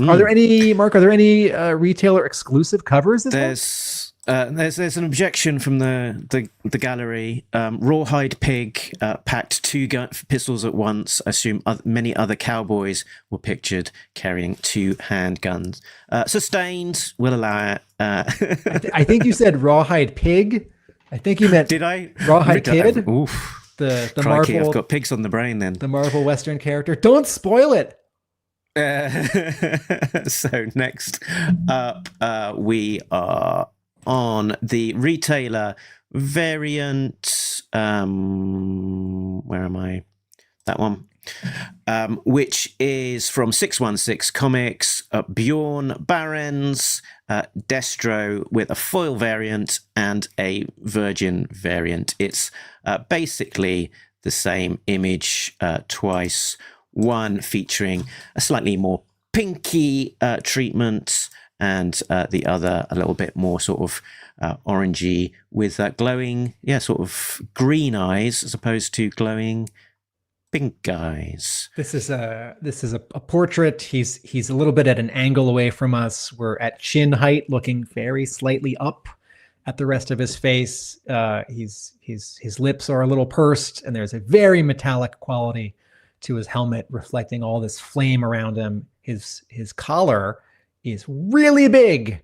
Are there any, Mark? Are there any retailer exclusive covers? There's an objection from the gallery. Rawhide Pig packed two pistols at once. I assume many other cowboys were pictured carrying two handguns. Sustained. Will allow it. I think you said Rawhide Pig. I think you meant. Did I? Rawhide Kid. Oof. The Crikey, Marvel. I've got pigs on the brain then. The Marvel Western character. Don't spoil it. So next up, we are on the retailer variant. Where am I? That one. Which is from 616 Comics, Bjorn Barends, Destro with a foil variant and a Virgin variant. It's basically the same image twice, one featuring a slightly more pinky treatment and the other a little bit more sort of orangey with glowing, sort of green eyes as opposed to glowing pink eyes. This is a portrait. He's a little bit at an angle away from us. We're at chin height, looking very slightly up at the rest of his face. His lips are a little pursed, and there's a very metallic quality to his helmet, reflecting all this flame around him. His collar is really big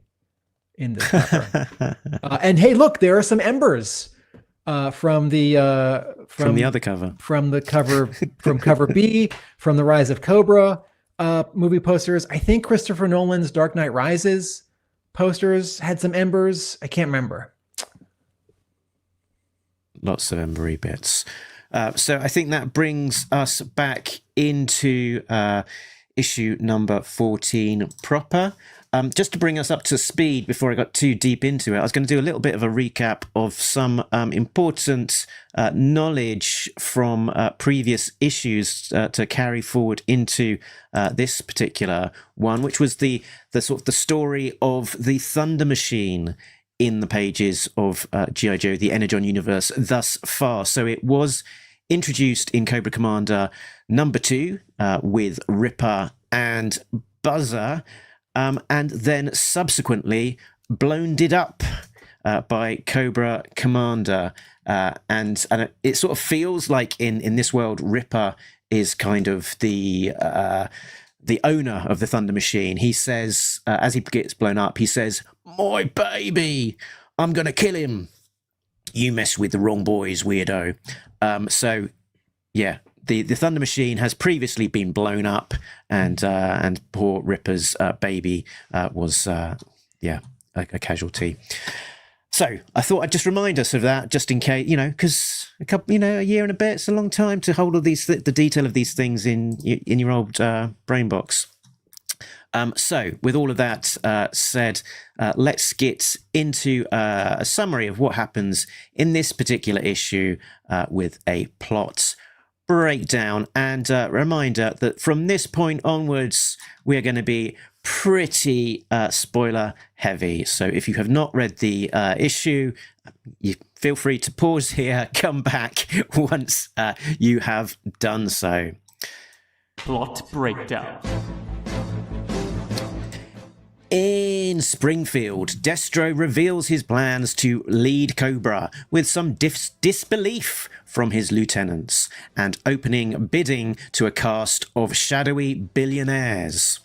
in this cover. And hey, look, there are some embers from the other cover, from cover B, from the Rise of Cobra movie posters. I think Christopher Nolan's Dark Knight Rises posters had some embers. I can't remember. Lots of embery bits. So I think that brings us back into issue number 14 proper. Just to bring us up to speed before I got too deep into it, I was going to do a little bit of a recap of some important knowledge from previous issues to carry forward into this particular one, which was the sort of the story of the Thunder Machine in the pages of G.I. Joe, the Energon universe thus far. So it was introduced in Cobra Commander number 2 with Ripper and Buzzer. and then subsequently blown it up by Cobra Commander. And it sort of feels like in this world, Ripper is kind of the owner of the Thunder Machine. He says, as he gets blown up, he says, "My baby, I'm going to kill him. You mess with the wrong boys, weirdo." So, yeah, the Thunder Machine has previously been blown up, and poor Ripper's baby was, a casualty. So I thought I'd just remind us of that, just in case, because a year and a bit, it's a long time to hold all these the detail of these things in your old brain box. So with all of that said, let's get into a summary of what happens in this particular issue with a plot breakdown and a reminder that from this point onwards, we are going to be pretty spoiler heavy. So if you have not read the issue, you feel free to pause here, come back once you have done so. Plot breakdown. In Springfield, Destro reveals his plans to lead Cobra with some disbelief from his lieutenants and opening bidding to a cast of shadowy billionaires.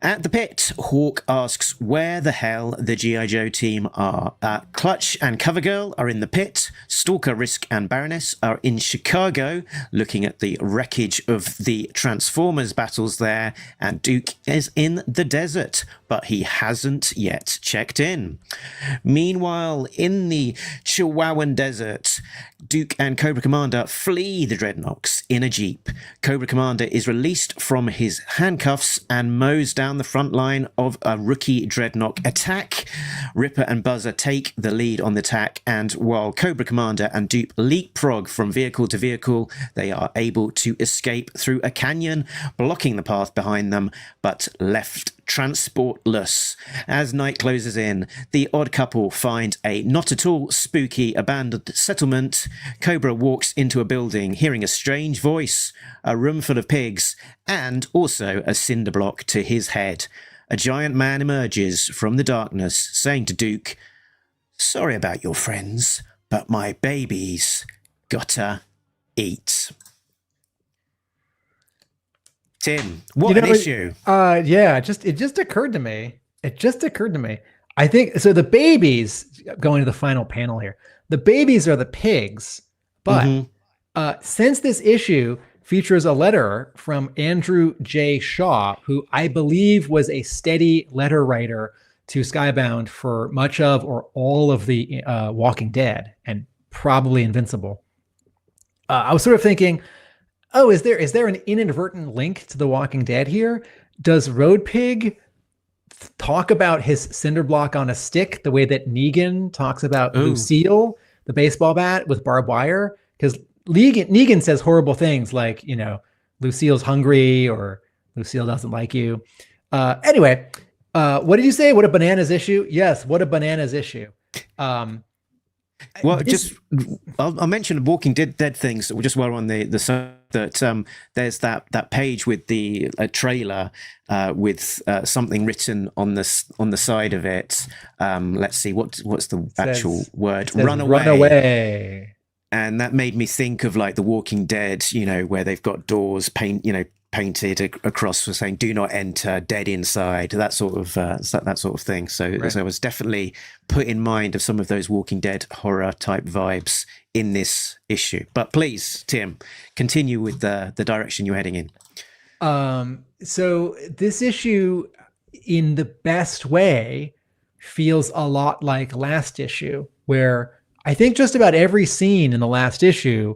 At the pit, Hawk asks where the hell the G.I. Joe team are. Clutch and Covergirl are in the pit. Stalker, Risk and Baroness are in Chicago, looking at the wreckage of the Transformers battles there. And Duke is in the desert, but he hasn't yet checked in. Meanwhile, in the Chihuahuan desert, Duke and Cobra Commander flee the Dreadnoks in a jeep. Cobra Commander is released from his handcuffs and mows down the front line of a rookie Dreadnok attack. Ripper and Buzzer take the lead on the attack, and while Cobra Commander and Duke leapfrog from vehicle to vehicle, they are able to escape through a canyon, blocking the path behind them, but left transportless. As night closes in, the odd couple find a not at all spooky abandoned settlement. Cobra walks into a building, hearing a strange voice, a room full of pigs, and also a cinder block to his head. A giant man emerges from the darkness, saying to Duke, "Sorry about your friends, but my baby's gotta eat." Tim, what an issue. Yeah, it just occurred to me. I think so. The babies, going to the final panel here, the babies are the pigs, but since this issue features a letter from Andrew J. Shaw, who I believe was a steady letter writer to Skybound for much of or all of the Walking Dead and probably Invincible. I was sort of thinking, oh, is there an inadvertent link to The Walking Dead here? Does Road Pig talk about his cinder block on a stick the way that Negan talks about Lucille, the baseball bat with barbed wire? Because Negan says horrible things like, Lucille's hungry or Lucille doesn't like you. Anyway, what did you say? What a bananas issue? Yes, what a bananas issue. Well, I'll mention Walking Dead things just while we're on the side that there's that page with the trailer with something written on the side of it. Let's see what's the actual word? Runaway. And that made me think of like The Walking Dead, where they've got doors painted across for saying "Do not enter, dead inside." That sort of thing. So, right. So I was definitely put in mind of some of those Walking Dead horror type vibes in this issue. But please, Tim, continue with the direction you're heading in. So this issue, in the best way, feels a lot like last issue, where I think just about every scene in the last issue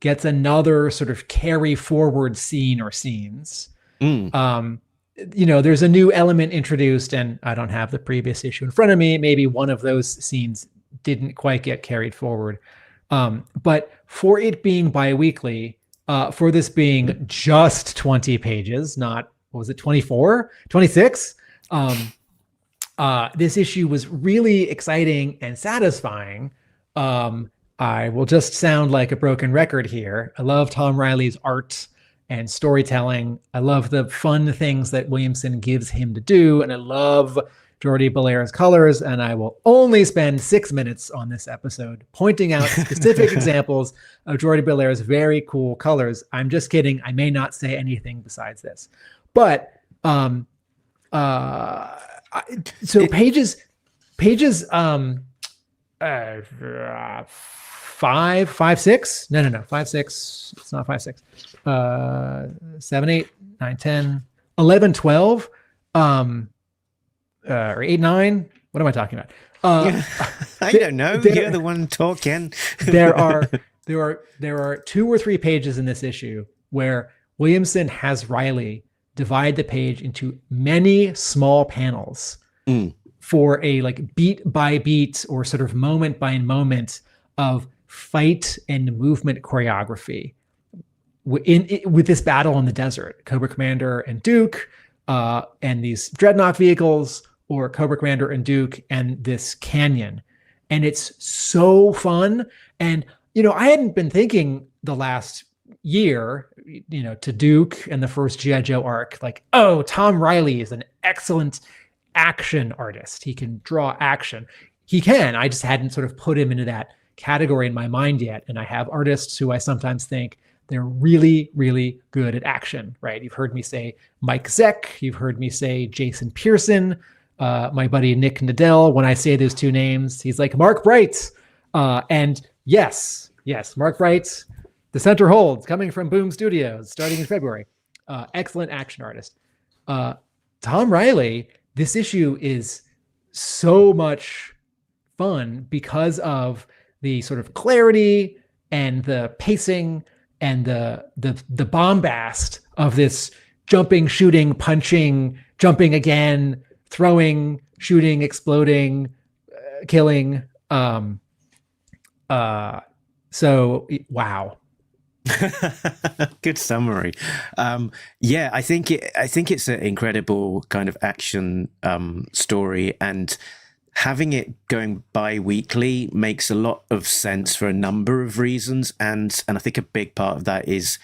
gets another sort of carry forward scene or scenes. There's a new element introduced, and I don't have the previous issue in front of me. Maybe one of those scenes didn't quite get carried forward. But for it being bi-weekly, for this being just 20 pages, not, 24, 26? This issue was really exciting and satisfying. I will just sound like a broken record here. I love Tom Reilly's art and storytelling. I love the fun things that Williamson gives him to do, and I love Jordie Bellaire's colors, and I will only spend 6 minutes on this episode pointing out specific examples of Jordie Bellaire's very cool colors. I'm just kidding. I may not say anything besides this. But pages 5, 6. No. 5, 6. It's not 5, 6. 7, 8, 9, 10, 11, 12. Or 8, 9. What am I talking about? I don't know. You're the one talking. there are 2 or 3 pages in this issue where Williamson has Reilly divide the page into many small panels for a like beat by beat or sort of moment by moment of fight and movement choreography with this battle in the desert, Cobra Commander and Duke, and these Dreadnok vehicles, or Cobra Commander and Duke and this canyon. And it's so fun. And, I hadn't been thinking the last year, to Duke and the first G.I. Joe arc, like, oh, Tom Reilly is an excellent action artist. He can draw action. He can. I just hadn't sort of put him into that category in my mind yet. And I have artists who I sometimes think they're really, really good at action, right? You've heard me say Mike Zeck. You've heard me say Jason Pearson. My buddy Nick Nadell, when I say those 2 names, he's like, Mark Bright. And yes, Mark Bright, the center holds, coming from Boom Studios, starting in February. Excellent action artist. Tom Reilly, this issue is so much fun because of the sort of clarity and the pacing and the bombast of this jumping, shooting, punching, jumping again, throwing, shooting, exploding, killing. So wow. Good summary. I think it's an incredible kind of action story, and having it going bi-weekly makes a lot of sense for a number of reasons, and I think a big part of that is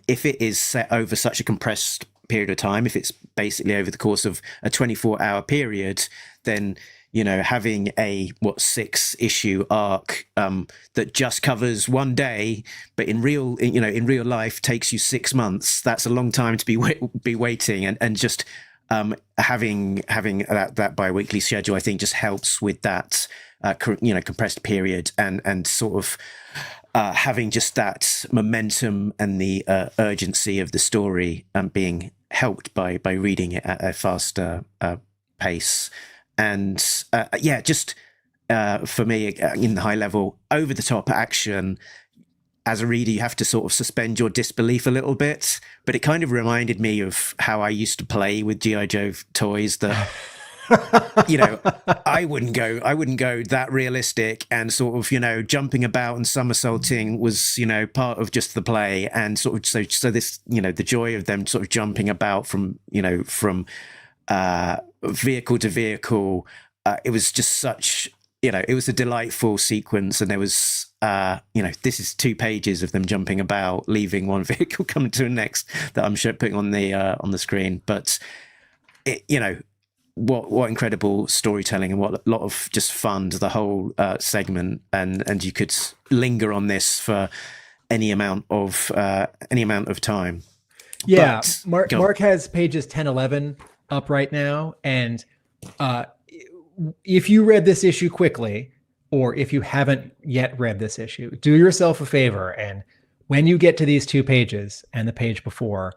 if it is set over such a compressed period of time, if it's basically over the course of a 24-hour period, then having a 6-issue arc that just covers one day, but in real life takes you 6 months. That's a long time to be waiting, and just having that bi-weekly schedule, I think, just helps with that compressed period and sort of having just that momentum and the urgency of the story being helped by reading it at a faster pace. And for me, in the high level, over the top action, as a reader, you have to sort of suspend your disbelief a little bit. But it kind of reminded me of how I used to play with G.I. Joe toys that, I wouldn't go that realistic, and sort of, jumping about and somersaulting was, part of just the play. And sort of, so this, the joy of them sort of jumping about from vehicle to vehicle, it was just such, it was a delightful sequence. And there was, this is 2 pages of them jumping about, leaving one vehicle, coming to the next, that I'm putting on the screen. But it, what incredible storytelling, and what a lot of just fun to the whole segment, and you could linger on this for any amount of time. Yeah, but, Mark has pages 10, 11 up right now, and if you read this issue quickly, or if you haven't yet read this issue, do yourself a favor, and when you get to these 2 pages and the page before,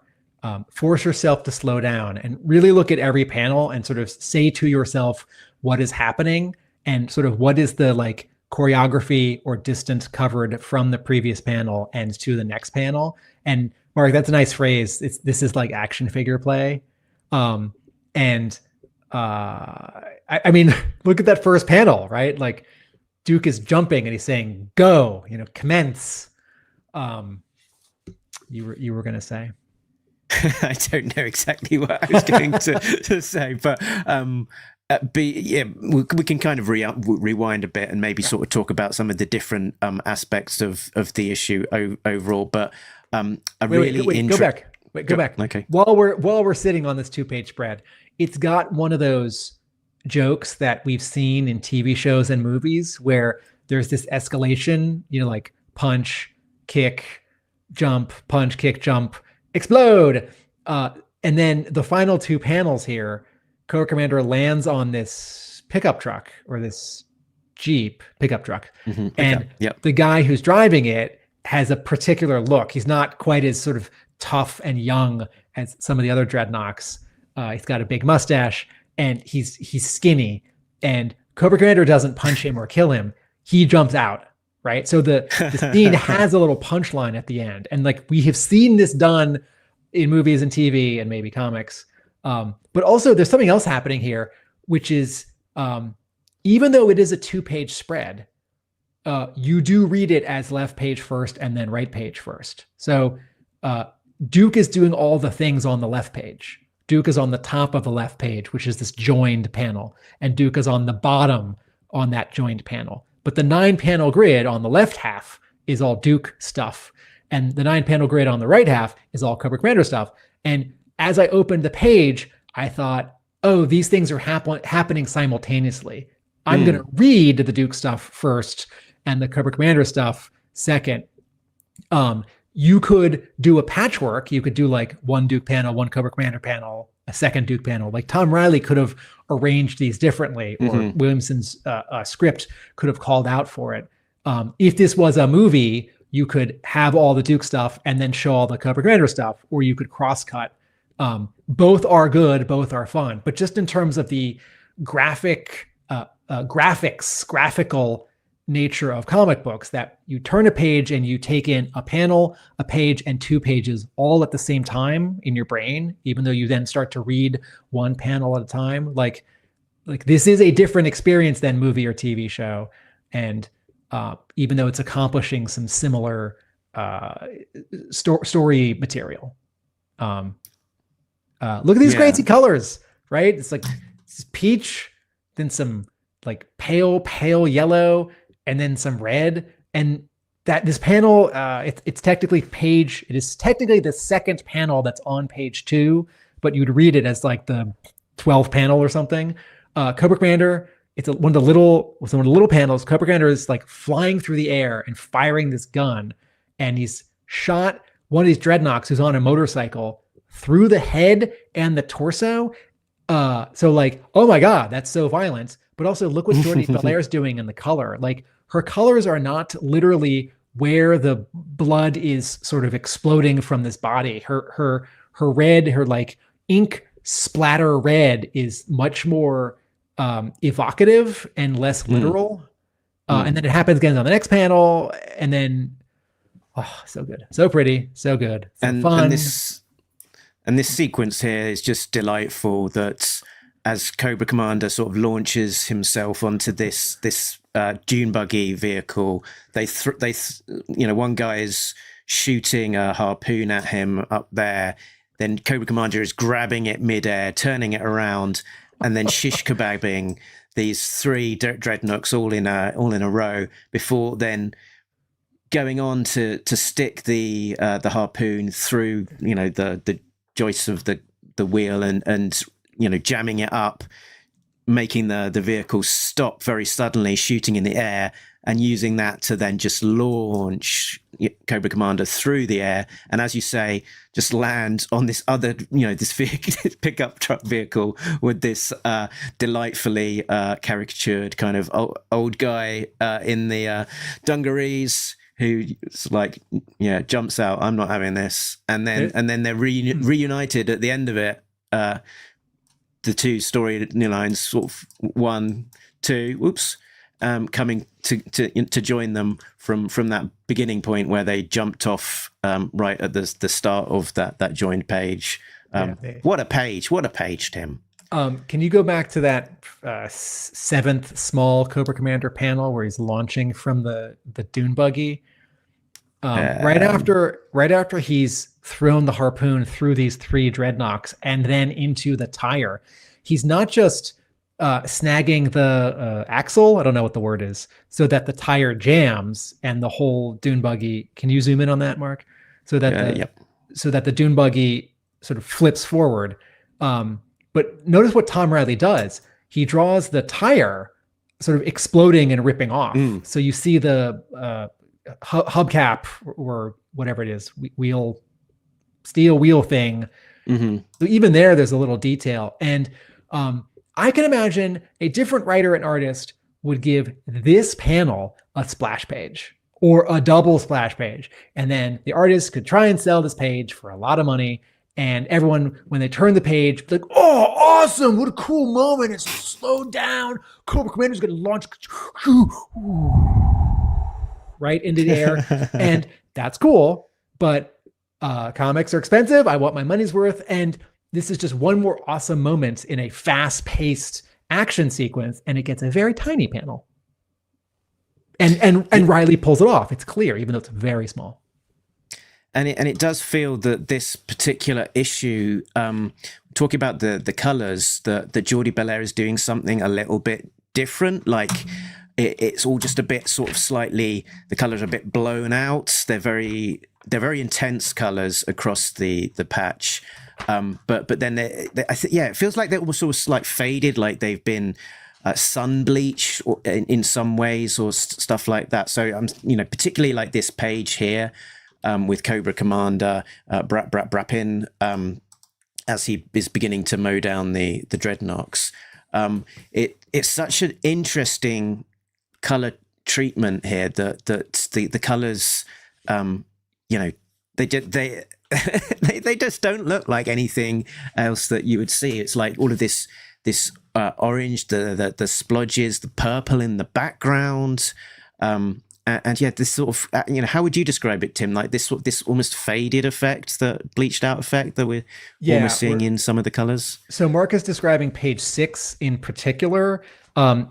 force yourself to slow down and really look at every panel and sort of say to yourself what is happening, and sort of what is the choreography or distance covered from the previous panel and to the next panel. And Mark, that's a nice phrase. This is like action figure play. I mean, look at that first panel, right? Like Duke is jumping and he's saying, go, commence. You were going to say? I don't know exactly what I was going to say, but we can kind of rewind a bit and maybe sort of talk about some of the different aspects of the issue overall. But Go back. Go back. Okay. While we're sitting on this 2-page spread, it's got one of those jokes that we've seen in TV shows and movies where there's this escalation, like punch, kick, jump, punch, kick, jump, explode. And then the final 2 panels here, Cobra Commander lands on this pickup truck or this Jeep pickup truck. Mm-hmm. And the guy who's driving it has a particular look. He's not quite as sort of tough and young as some of the other Dreadnoks. He's got a big mustache and he's skinny, and Cobra Commander doesn't punch him or kill him. He jumps out, right? So the scene has a little punchline at the end. And like we have seen this done in movies and TV and maybe comics. But also there's something else happening here, which is even though it is a 2-page spread, you do read it as left page first and then right page first. So Duke is doing all the things on the left page. Duke is on the top of the left page, which is this joined panel, and Duke is on the bottom on that joined panel. But the 9-panel grid on the left half is all Duke stuff, and the 9-panel grid on the right half is all Cobra Commander stuff. And as I opened the page, I thought, oh, these things are happening simultaneously. I'm going to read the Duke stuff first and the Cobra Commander stuff second. You could do a patchwork. You could do like one Duke panel, one Cobra Commander panel, a second Duke panel. Like Tom Reilly could have arranged these differently, or Williamson's script could have called out for it. If this was a movie, you could have all the Duke stuff and then show all the Cobra Commander stuff, or you could cross-cut. Both are good, both are fun. But just in terms of the graphical nature of comic books, that you turn a page and you take in a panel, a page, and 2 pages all at the same time in your brain, even though you then start to read one panel at a time. Like this is a different experience than movie or TV show. And even though it's accomplishing some similar story material. Look at these crazy colors, right? It's like it's peach, then some like pale yellow, and then some red. And that this panel, it's technically it is technically the second panel that's on page 2, but you'd read it as like the 12th panel or something. Cobra Commander, it's one of the little panels. Cobra Commander is like flying through the air and firing this gun, and he's shot one of these Dreadnoks who's on a motorcycle through the head and the torso. So like, oh my God, that's so violent. But also look what Jordie Bellaire's doing in the color. Like her colors are not literally where the blood is sort of exploding from this body. Her red, her like ink splatter red is much more evocative and less literal. And then it happens again on the next panel. And then, oh, so good. So pretty. So good. So fun. And this sequence here is just delightful, that as Cobra Commander sort of launches himself onto this dune buggy vehicle, one guy is shooting a harpoon at him up there. Then Cobra Commander is grabbing it midair, turning it around, and then shish kebabbing these 3 Dreadnoks all in a row before then going on to stick the harpoon through the joists of the wheel and jamming it up, making the vehicle stop very suddenly, shooting in the air, and using that to then just launch Cobra Commander through the air, and as you say, just land on this other, this vehicle, pickup truck vehicle with this delightfully caricatured kind of old guy in the dungarees, who's like, jumps out, I'm not having this. And then they're reunited at the end of it. The 2 storylines, sort of 1, 2, coming to join them from that beginning point where they jumped off right at the start of that joined page. What a page, Tim. Can you go back to that 7th small Cobra Commander panel where he's launching from the dune buggy? Right after he's thrown the harpoon through these 3 Dreadnoks and then into the tire, he's not just snagging the axle, I don't know what the word is, so that the tire jams and the whole dune buggy. Can you zoom in on that, Mark? so that so that the dune buggy sort of flips forward. But notice what Tom Reilly does. He draws the tire sort of exploding and ripping off. So you see the hubcap or whatever it is, steel wheel thing. So even there's a little detail. And I can imagine a different writer and artist would give this panel a splash page or a double splash page. And then the artist could try and sell this page for a lot of money. And everyone, when they turn the page, like, oh, awesome. What a cool moment. It's slowed down. Cobra Commander's going to launch right into the air. And that's cool. But comics are expensive. I want my money's worth. And this is just one more awesome moment in a fast-paced action sequence. And it gets a very tiny panel. And Reilly pulls it off. It's clear, even though it's very small. And it does feel that this particular issue, talking about the colors, that Jordie Bellaire is doing something a little bit different. Like it's all just a bit sort of slightly, the colors are a bit blown out. They're very intense colors across the patch. But then it feels like they're also like faded, like they've been sun bleached or in some ways or stuff like that. So particularly like this page here. With Cobra Commander Brappin as he is beginning to mow down the Dreadnoks. It's such an interesting color treatment here that the colors, they just don't look like anything else that you would see. It's like all of this orange, the splodges, the purple in the background. And yeah, this sort of, how would you describe it, Tim? Like this almost faded effect, the bleached out effect that we're almost seeing in some of the colors. So Mark is describing page 6 in particular.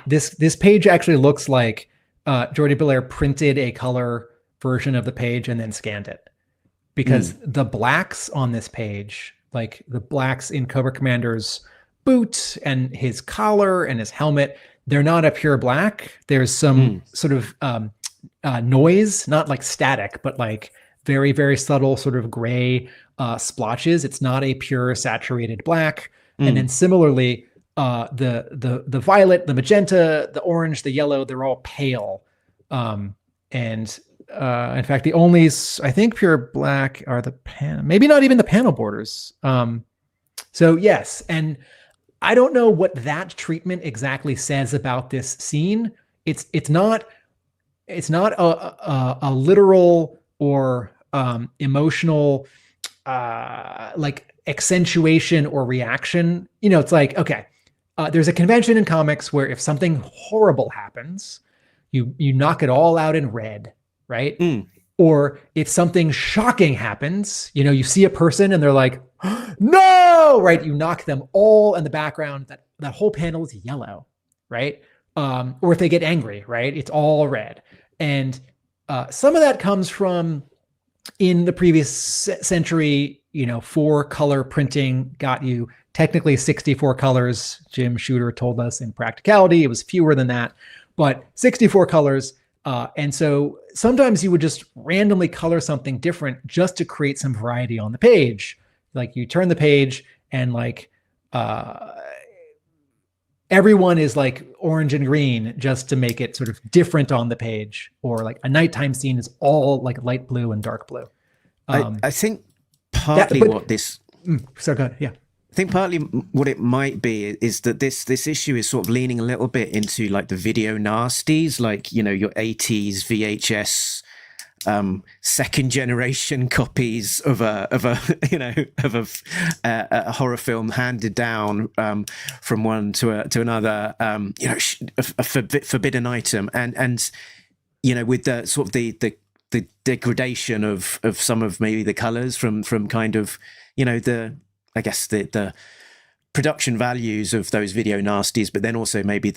This page actually looks like Jordie Bellaire printed a color version of the page and then scanned it. Because the blacks on this page, like the blacks in Cobra Commander's boot and his collar and his helmet, they're not a pure black. There's some sort of noise, not like static, but like very, very subtle sort of gray splotches. It's not a pure saturated black. And then similarly, the violet, the magenta, the orange, the yellow, they're all pale. And in fact, the only, I think, pure black are the maybe not even the panel borders. So yes, and I don't know what that treatment exactly says about this scene. It's not a literal or emotional like accentuation or reaction. It's like, okay, there's a convention in comics where if something horrible happens, you knock it all out in red, right? Or if something shocking happens, you see a person and they're like, no, right? You knock them all in the background. That whole panel is yellow, right? Or if they get angry, right? It's all red. And some of that comes from in the previous century, 4-color printing got you technically 64 colors. Jim Shooter told us in practicality, it was fewer than that, but 64 colors. And so sometimes you would just randomly color something different just to create some variety on the page. Like you turn the page and like, everyone is like orange and green just to make it sort of different on the page, or like a nighttime scene is all like light blue and dark blue. I think partly what this. So good, yeah. I think partly what it might be is that this issue is sort of leaning a little bit into like the video nasties, like your 80s VHS second generation copies of a horror film handed down from one to another, a forbidden item, and with the sort of the degradation of some of maybe the colors from kind of the production values of those video nasties, but then also maybe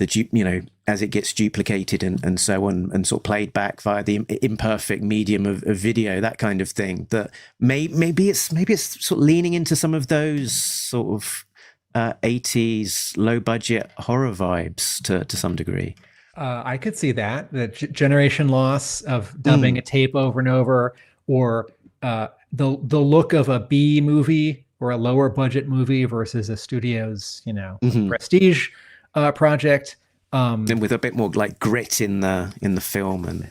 as it gets duplicated and so on, and sort of played back via the imperfect medium of video, that kind of thing. That maybe it's sort of leaning into some of those sort of 80s low budget horror vibes to some degree. I could see that the generation loss of dubbing a tape over and over, or the look of a B movie or a lower budget movie versus a studio's, prestige project. And with a bit more like grit in the film, and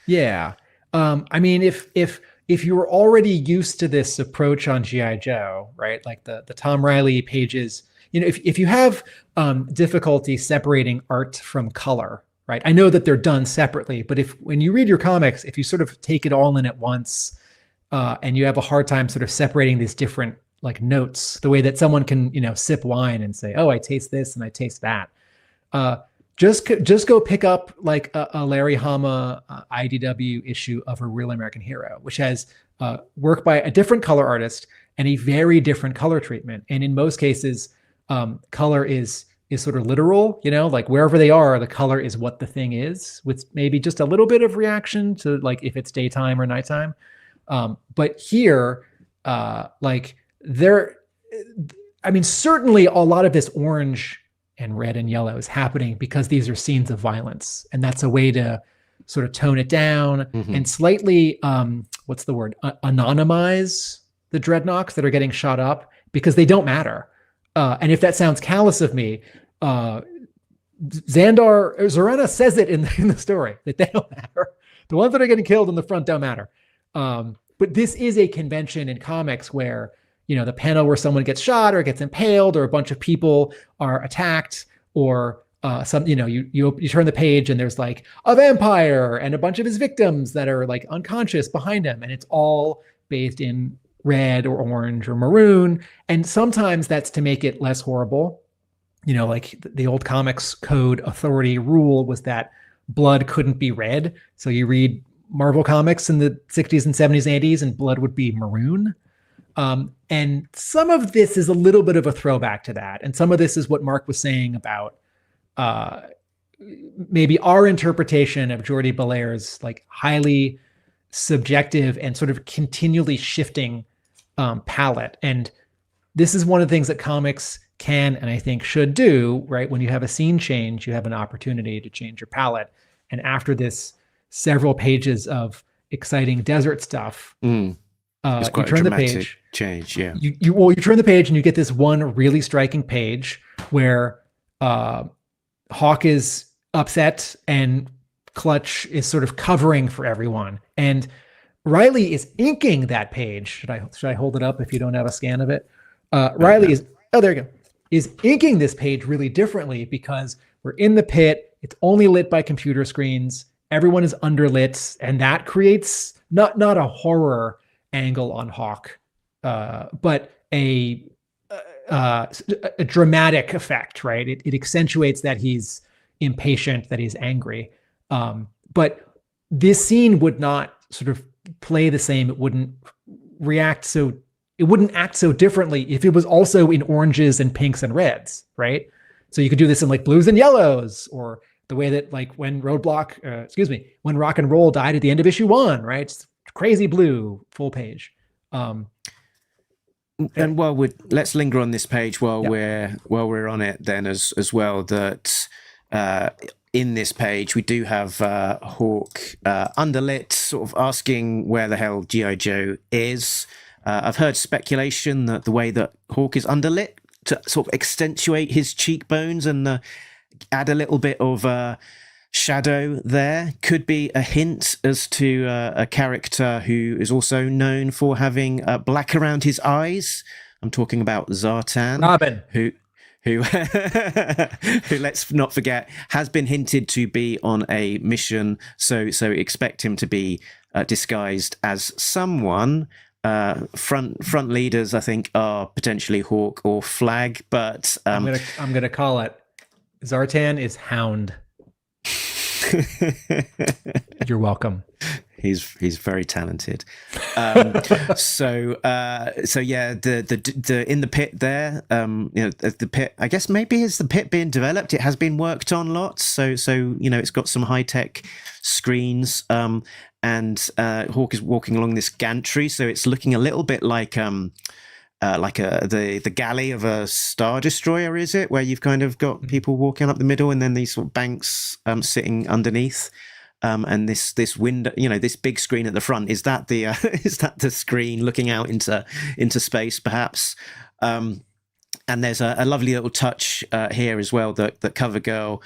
Yeah. I mean, if you were already used to this approach on G.I. Joe, right? Like the Tom Reilly pages, if you have difficulty separating art from color, right? I know that they're done separately, but when you read your comics, if you sort of take it all in at once, and you have a hard time sort of separating these different like notes, the way that someone can, sip wine and say, oh, I taste this and I taste that. Just go pick up like a Larry Hama IDW issue of A Real American Hero, which has work by a different color artist and a very different color treatment. And in most cases, color is sort of literal, like wherever they are, the color is what the thing is, with maybe just a little bit of reaction to like if it's daytime or nighttime. But here, certainly a lot of this orange and red and yellow is happening because these are scenes of violence. And that's a way to sort of tone it down and slightly, anonymize the Dreadnoks that are getting shot up, because they don't matter. And if that sounds callous of me, Zorana says it in the story that they don't matter. The ones that are getting killed in the front don't matter. But this is a convention in comics where, the panel where someone gets shot or gets impaled or a bunch of people are attacked, or you turn the page and there's like a vampire and a bunch of his victims that are like unconscious behind him. And it's all bathed in red or orange or maroon. And sometimes that's to make it less horrible. Like the old comics code authority rule was that blood couldn't be red. So you read Marvel comics in the 60s and 70s and 80s and blood would be maroon. And some of this is a little bit of a throwback to that. And some of this is what Mark was saying about maybe our interpretation of Jordie Bellaire's like highly subjective and sort of continually shifting palette. And this is one of the things that comics can and I think should do, right? When you have a scene change, you have an opportunity to change your palette. And after this several pages of exciting desert stuff, it's quite you turn a the dramatic page. Change, yeah. You turn the page and you get this one really striking page where Hawk is upset and Clutch is sort of covering for everyone. And Reilly is inking that page. Should I hold it up if you don't have a scan of it? Reilly there you go. Is inking this page really differently because we're in the pit. It's only lit by computer screens. Everyone is underlit, and that creates not a horror angle on Hawk, but a dramatic effect, right? It accentuates that he's impatient, that he's angry. But this scene would not sort of play the same. It wouldn't act so differently if it was also in oranges and pinks and reds, right? So you could do this in like blues and yellows, or the way that like when when Rock and Roll died at the end of issue 1, right? It's crazy blue, full page. And let's linger on this page while we're on it then as well, that in this page we do have Hawk underlit, sort of asking where the hell G.I. Joe is. I've heard speculation that the way that Hawk is underlit to sort of accentuate his cheekbones and add a little bit of shadow there could be a hint as to a character who is also known for having black around his eyes. I'm talking about Zartan, Robin, who let's not forget has been hinted to be on a mission. So expect him to be disguised as someone. Front leaders, I think, are potentially Hawk or Flag, but I'm gonna call it. Zartan is Hound. You're welcome. He's very talented. So yeah, the in the pit there, the pit. I guess maybe is the pit being developed. It has been worked on lots. So it's got some high tech screens. And Hawk is walking along this gantry, so it's looking a little bit like the galley of a Star Destroyer, is it? Where you've kind of got people walking up the middle and then these sort of banks sitting underneath. and this window, this big screen at the front, is that the is that the screen looking out into space, perhaps? And there's a lovely little touch here as well that Cover Girl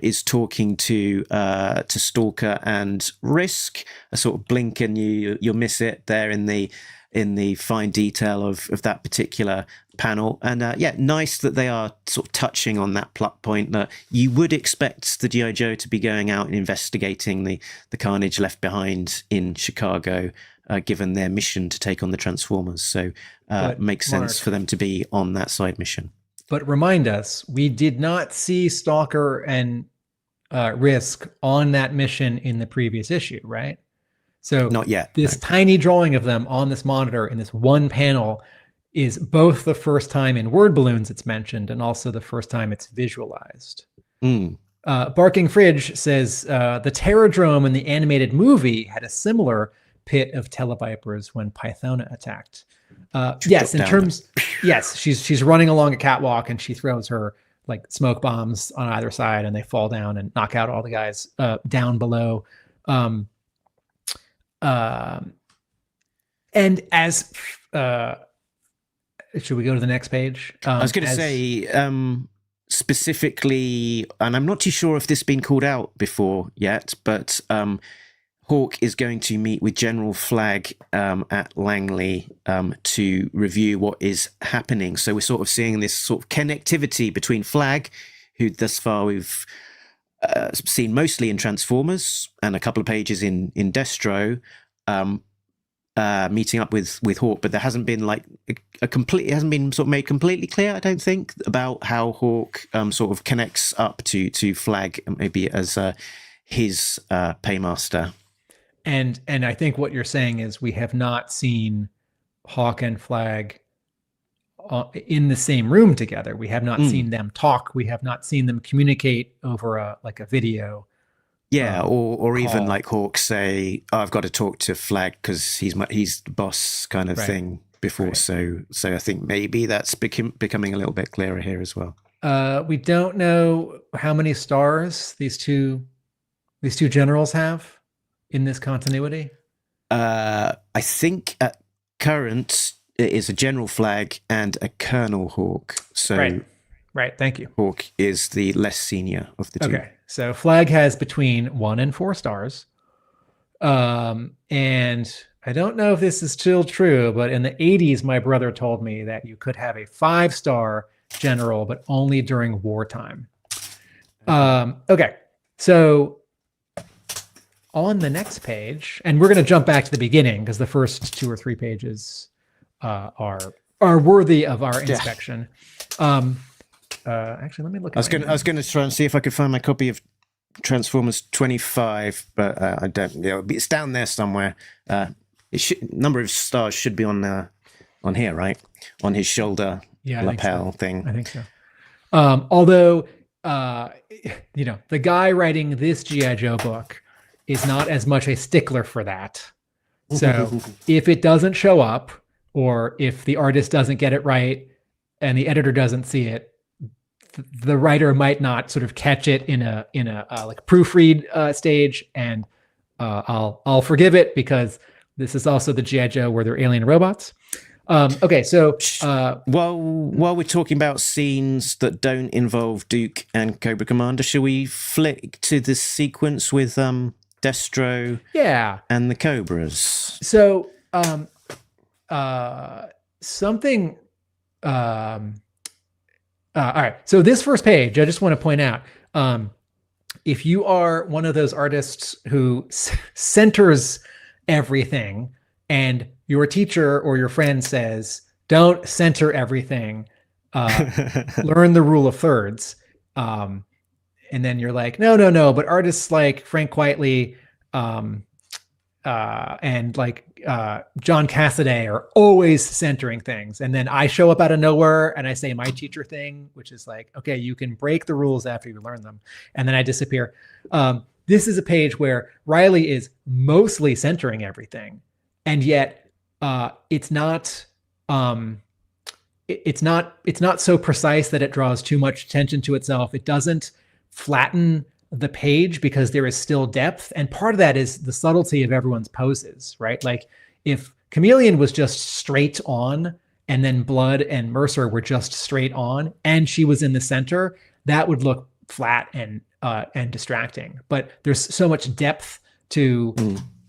is talking to Stalker and Risk. A sort of blink and you'll miss it there in the fine detail of that particular panel. And nice that they are sort of touching on that plot point that you would expect the G.I. Joe to be going out and investigating the carnage left behind in Chicago, given their mission to take on the Transformers. So it makes sense for them to be on that side mission. But remind us, we did not see Stalker and Risk on that mission in the previous issue, right? So not yet. This tiny drawing of them on this monitor in this one panel is both the first time in word balloons it's mentioned and also the first time it's visualized. Barking Fridge says the Terradrome in the animated movie had a similar pit of televipers when Pythona attacked. Yes, in terms, yes, she's running along a catwalk and she throws her like smoke bombs on either side and they fall down and knock out all the guys down below. And as should we go to the next page? I was going to say specifically, and I'm not too sure if this has been called out before yet, but Hawk is going to meet with General Flagg at Langley to review what is happening. So we're sort of seeing this sort of connectivity between Flagg, who thus far we've seen mostly in Transformers and a couple of pages in Destro, meeting up with Hawk, but there hasn't been like it hasn't been sort of made completely clear, I don't think, about how Hawk sort of connects up to Flagg, maybe as his paymaster. And I think what you're saying is we have not seen Hawk and Flagg in the same room together. We have not seen them talk. We have not seen them communicate over a video. Yeah, or even like Hawk say, I've got to talk to Flagg because he's the boss kind of thing before. Right. So I think maybe that's becoming a little bit clearer here as well. We don't know how many stars these two generals have in this continuity. I think at current it is a General Flagg and a Colonel Hawk. So right. Thank you. Hawk is the less senior of the two. Okay. So Flagg has between 1 and 4 stars. And I don't know if this is still true, but in the 80s, my brother told me that you could have a 5-star general, but only during wartime. Okay. So on the next page, and we're going to jump back to the beginning because the first 2 or 3 pages are worthy of our inspection. Actually, let me look. I was going to try and see if I could find my copy of Transformers 25, but I don't. It's down there somewhere. Number of stars should be on here, right? On his shoulder lapel thing. I think so. Although, the guy writing this G.I. Joe book is not as much a stickler for that. So if it doesn't show up, or if the artist doesn't get it right and the editor doesn't see it, the writer might not sort of catch it in a like proofread stage, and I'll forgive it because this is also the G.I. Joe where they're alien robots. Okay, so while we're talking about scenes that don't involve Duke and Cobra Commander, shall we flick to the sequence with Destro and the Cobras? So something all right, so this first page, I just want to point out, if you are one of those artists who centers everything and your teacher or your friend says, don't center everything, learn the rule of thirds, and then you're like, no, but artists like Frank Quitely and like John Cassaday are always centering things. And then I show up out of nowhere and I say my teacher thing, which is like, okay, you can break the rules after you learn them. And then I disappear. This is a page where Reilly is mostly centering everything. And yet it's not so precise that it draws too much attention to itself. It doesn't flatten the page because there is still depth. And part of that is the subtlety of everyone's poses, right? Like if Chameleon was just straight on and then Blood and Mercer were just straight on and she was in the center, that would look flat and distracting. But there's so much depth to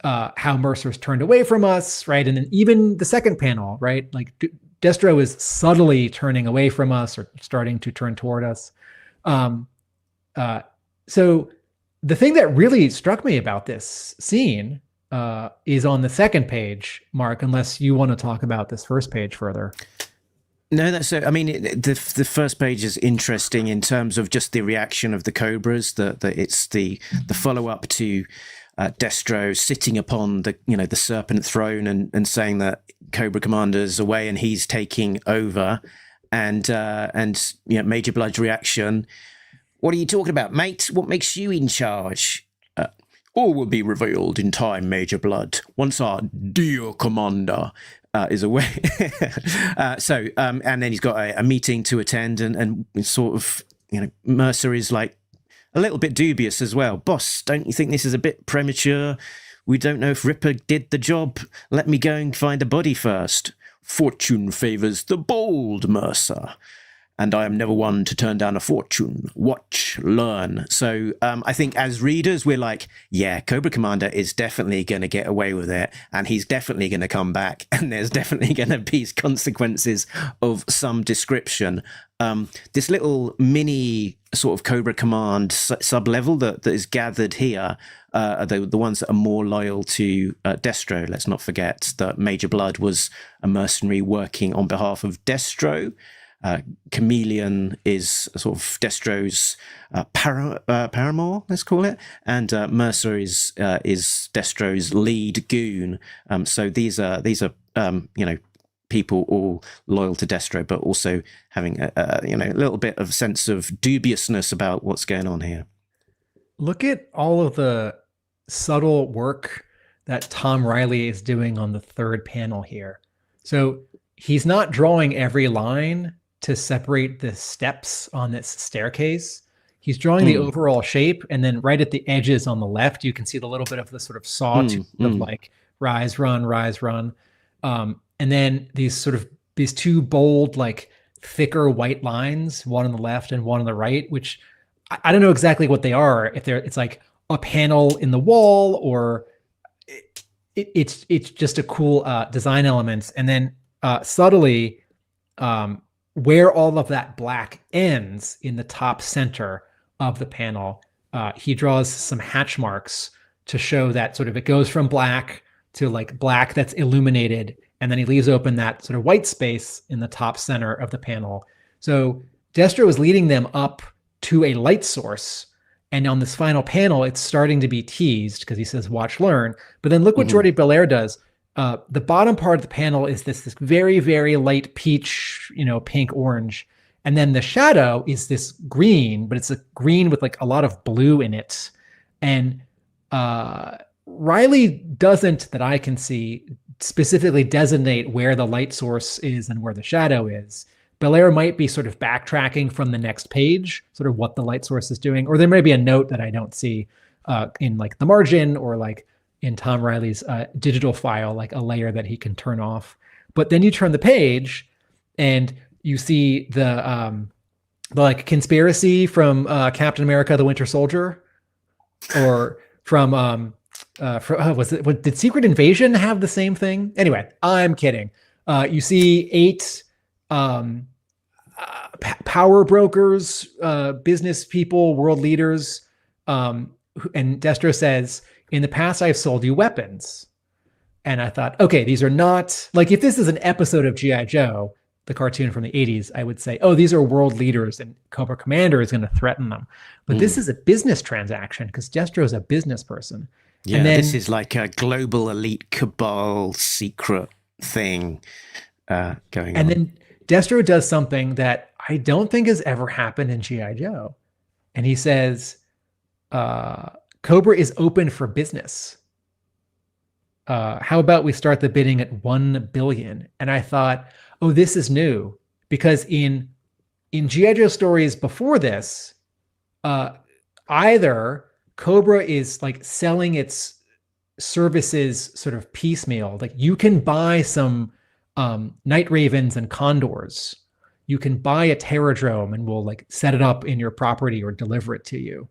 how Mercer's turned away from us, right? And then even the second panel, right? Like Destro is subtly turning away from us or starting to turn toward us. So the thing that really struck me about this scene is on the second page, Mark, unless you want to talk about this first page further. No, that's so. I mean, the first page is interesting in terms of just the reaction of the Cobras. It's the follow up to Destro sitting upon the serpent throne and saying that Cobra Commander's away and he's taking over, and Major Blood's reaction. What are you talking about, mate? What makes you in charge? All will be revealed in time, Major Blood, once our dear commander is away. And then he's got a meeting to attend, and sort of, Mercer is like a little bit dubious as well. Boss, don't you think this is a bit premature? We don't know if Ripper did the job. Let me go and find a body first. Fortune favors the bold, Mercer. And I am never one to turn down a fortune. Watch, learn. So I think as readers, we're like, yeah, Cobra Commander is definitely going to get away with it. And he's definitely going to come back. And there's definitely going to be consequences of some description. This little mini sort of Cobra Command sub-level that is gathered here are the ones that are more loyal to Destro. Let's not forget that Major Blood was a mercenary working on behalf of Destro. Chameleon is sort of Destro's paramour, let's call it, and Mercer is Destro's lead goon. So these are people all loyal to Destro, but also having a little bit of sense of dubiousness about what's going on here. Look at all of the subtle work that Tom Reilly is doing on the third panel here. So he's not drawing every line to separate the steps on this staircase. He's drawing the overall shape, and then right at the edges on the left, you can see the little bit of the sort of sawtooth of like rise, run, rise, run. And then these two bold, like thicker white lines, one on the left and one on the right, which I don't know exactly what they are. If it's like a panel in the wall, or it's just a cool design elements. And then subtly, where all of that black ends in the top center of the panel, he draws some hatch marks to show that sort of it goes from black to like black that's illuminated, and then he leaves open that sort of white space in the top center of the panel. So Destro is leading them up to a light source, and on this final panel, it's starting to be teased because he says, watch, learn. But then look what Jordie Bellaire does. The bottom part of the panel is this very, very light peach, pink, orange. And then the shadow is this green, but it's a green with like a lot of blue in it. And Reilly doesn't, that I can see, specifically designate where the light source is and where the shadow is. Bellaire might be sort of backtracking from the next page, sort of what the light source is doing. Or there may be a note that I don't see in like the margin, or like in Tom Reilly's digital file, like a layer that he can turn off. But then you turn the page and you see the like conspiracy from Captain America, the Winter Soldier, or from did Secret Invasion have the same thing? Anyway, I'm kidding. You see 8 power brokers, business people, world leaders, and Destro says, in the past, I've sold you weapons. And I thought, okay, these are not, like, if this is an episode of G.I. Joe, the cartoon from the 80s, I would say, oh, these are world leaders and Cobra Commander is going to threaten them. But this is a business transaction because Destro is a business person. Yeah, and then, this is like a global elite cabal secret thing going on. And then Destro does something that I don't think has ever happened in G.I. Joe. And he says, Cobra is open for business. How about we start the bidding at 1 billion? And I thought, oh, this is new, because in G.I. Joe stories before this, either Cobra is like selling its services sort of piecemeal. Like you can buy some night ravens and condors. You can buy a terradrome and we'll like set it up in your property or deliver it to you.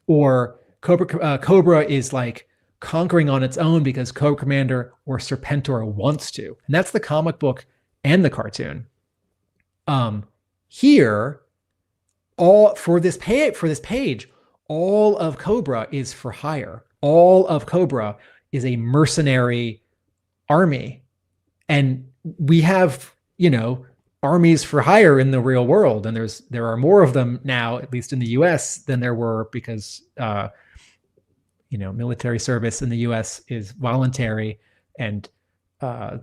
Or Cobra is like conquering on its own because Cobra Commander or Serpentor wants to. And that's the comic book and the cartoon. Here, all for this page, all of Cobra is for hire. All of Cobra is a mercenary army. And we have, armies for hire in the real world. And there are more of them now, at least in the US, than there were because military service in the US is voluntary, and the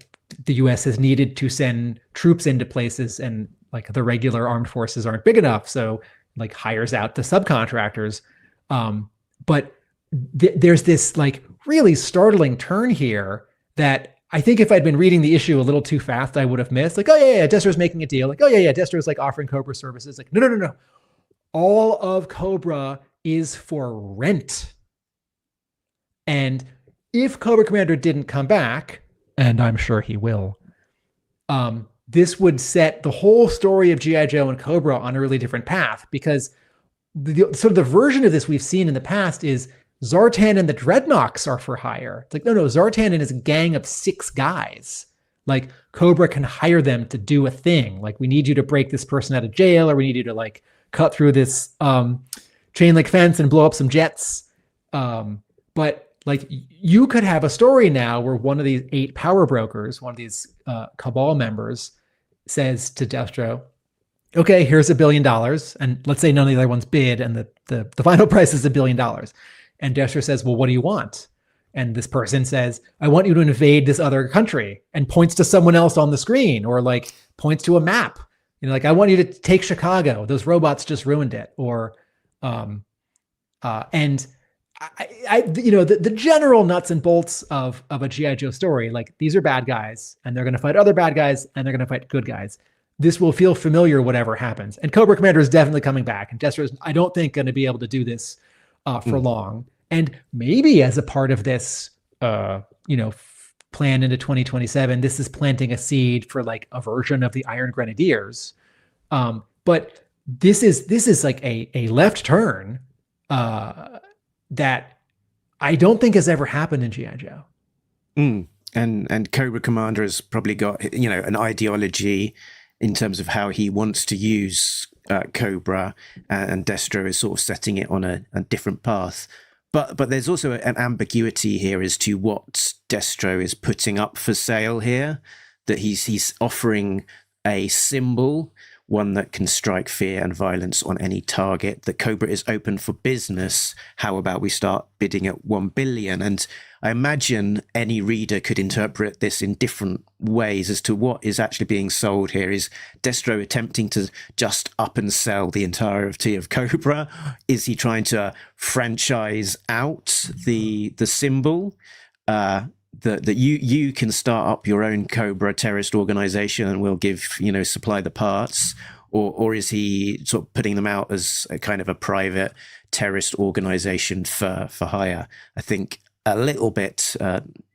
US has needed to send troops into places, and like the regular armed forces aren't big enough, so like hires out to subcontractors. But there's this like really startling turn here that I think if I'd been reading the issue a little too fast, I would have missed. Like, oh yeah, Destro's making a deal. Like, oh yeah, Destro's like offering Cobra services. Like, no. All of Cobra is for rent. And if Cobra Commander didn't come back, and I'm sure he will, this would set the whole story of G.I. Joe and Cobra on a really different path, because the version of this we've seen in the past is Zartan and the Dreadnoks are for hire. It's like, no, Zartan and his gang of 6 guys. Like, Cobra can hire them to do a thing. Like, we need you to break this person out of jail, or we need you to like cut through this chain link fence and blow up some jets. But like, you could have a story now where one of these 8 power brokers, one of these cabal members, says to Destro, okay, here's $1 billion. And let's say none of the other ones bid, and the final price is $1 billion. And Destro says, well, what do you want? And this person says, I want you to invade this other country, and points to someone else on the screen, or like points to a map. Like, I want you to take Chicago. Those robots just ruined it. Or, and the general nuts and bolts of a G.I. Joe story, like, these are bad guys, and they're going to fight other bad guys, and they're going to fight good guys. This will feel familiar, whatever happens. And Cobra Commander is definitely coming back. And Destro is, I don't think, going to be able to do this for long. And maybe as a part of this, plan into 2027, this is planting a seed for like a version of the Iron Grenadiers. But this is like a left turn that I don't think has ever happened in G.I. Joe. And Cobra Commander has probably got, an ideology in terms of how he wants to use Cobra, and Destro is sort of setting it on a different path. But there's also an ambiguity here as to what Destro is putting up for sale here, that he's offering a symbol, one that can strike fear and violence on any target, that Cobra is open for business. How about we start bidding at 1 billion? And I imagine any reader could interpret this in different ways as to what is actually being sold here. Is Destro attempting to just up and sell the entirety of Cobra? Is he trying to franchise out the symbol? That you can start up your own Cobra terrorist organization, and we'll give, supply the parts, or is he sort of putting them out as a kind of a private terrorist organization for hire? I think a little bit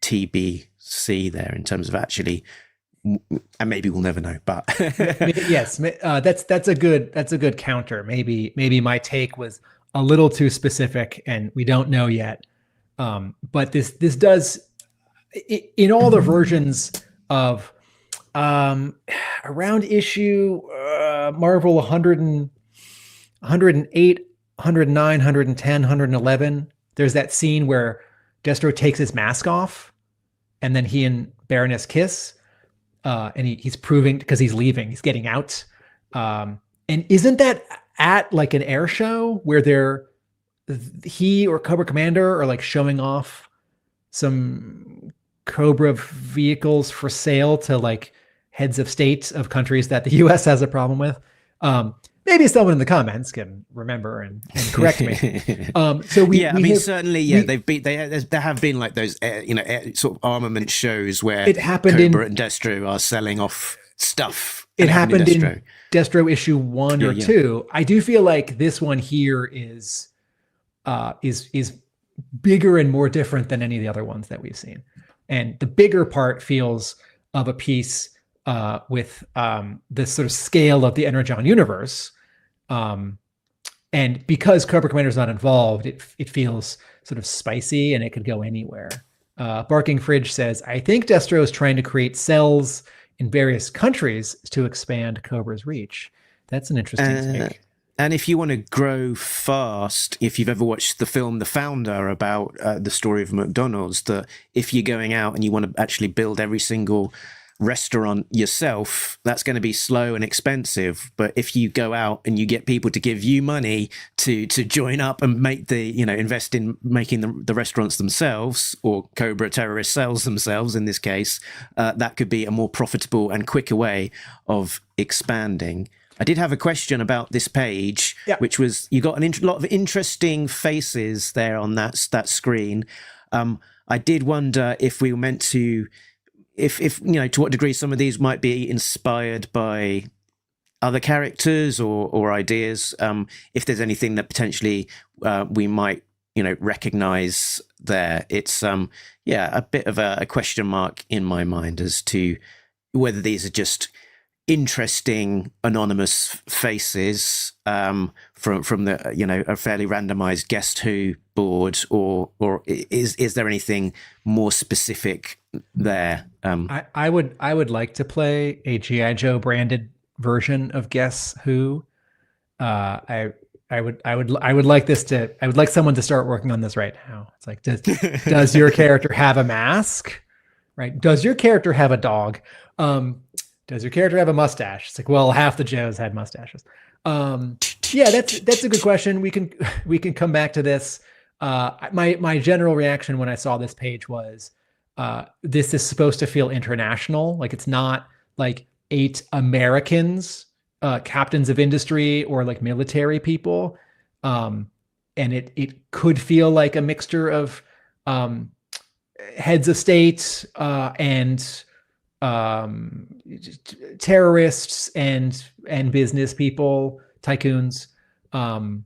TBC there in terms of actually, and maybe we'll never know. But yes, that's a good counter. Maybe my take was a little too specific, and we don't know yet. But this does, in all the versions of around issue Marvel 108, 109, 110, 111, there's that scene where Destro takes his mask off, and then he and Baroness kiss, and he's proving, because he's leaving, he's getting out. And isn't that at like an air show where he or Cobra Commander are like showing off some Cobra vehicles for sale to like heads of state of countries that the US has a problem with? Maybe someone in the comments can remember and correct me. Certainly, there have been like those, sort of armament shows where it happened Cobra and Destro are selling off stuff. It happened in Destro issue 1 or 2. I do feel like this one here is is bigger and more different than any of the other ones that we've seen. And the bigger part feels of a piece with this sort of scale of the Energon universe. And because Cobra Commander is not involved, it feels sort of spicy and it could go anywhere. Barking Fridge says, I think Destro is trying to create cells in various countries to expand Cobra's reach. That's an interesting take. And if you want to grow fast, if you've ever watched the film The Founder about the story of McDonald's, that if you're going out and you want to actually build every single restaurant yourself, that's going to be slow and expensive. But if you go out and you get people to give you money to join up and make invest in making the restaurants themselves, or Cobra terrorist cells themselves in this case, that could be a more profitable and quicker way of expanding. I did have a question about this page, which was, you got a lot of interesting faces there on that screen. I did wonder if we were meant to, if to what degree some of these might be inspired by other characters or ideas. If there's anything that potentially we might recognize there. It's a bit of a question mark in my mind as to whether these are just interesting anonymous faces from the a fairly randomized Guess Who board, or is there anything more specific there? I would like to play a G.I. Joe branded version of Guess Who. I would like someone to start working on this right now. It's like, does your character have a mask? Right? Does your character have a dog? Does your character have a mustache? It's like, well, half the Joes had mustaches. That's a good question. We can come back to this. My general reaction when I saw this page was, this is supposed to feel international. Like, it's not like 8 Americans, captains of industry or like military people. And it could feel like a mixture of heads of state and terrorists and business people, tycoons. None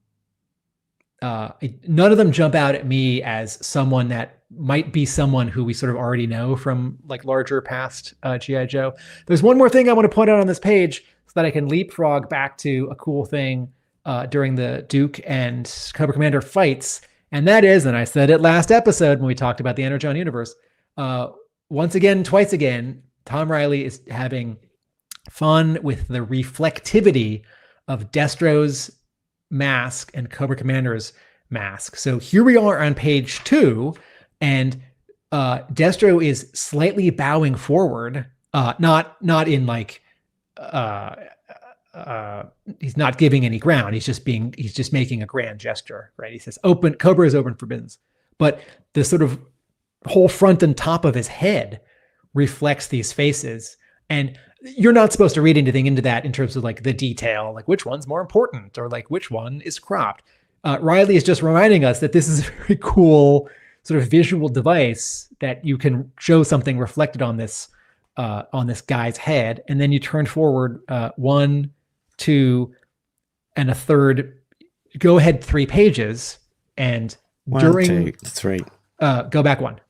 of them jump out at me as someone that might be someone who we sort of already know from like larger past G.I. Joe. There's one more thing I want to point out on this page so that I can leapfrog back to a cool thing during the Duke and Cobra Commander fights. And that is, and I said it last episode when we talked about the Energon universe, once again, twice again, Tom Reilly is having fun with the reflectivity of Destro's mask and Cobra Commander's mask. So here we are on page 2, and Destro is slightly bowing forward, not in like he's not giving any ground. He's just making a grand gesture, right? He says, "Open, Cobra is open for business," but the sort of whole front and top of his head reflects these faces, and you're not supposed to read anything into that in terms of like the detail, like which one's more important or like which one is cropped. Reilly is just reminding us that this is a very cool sort of visual device that you can show something reflected on this guy's head, and then you turn forward 1, 2, and a third. Go ahead 3 pages, and 1, during 2, 3. Go back 1.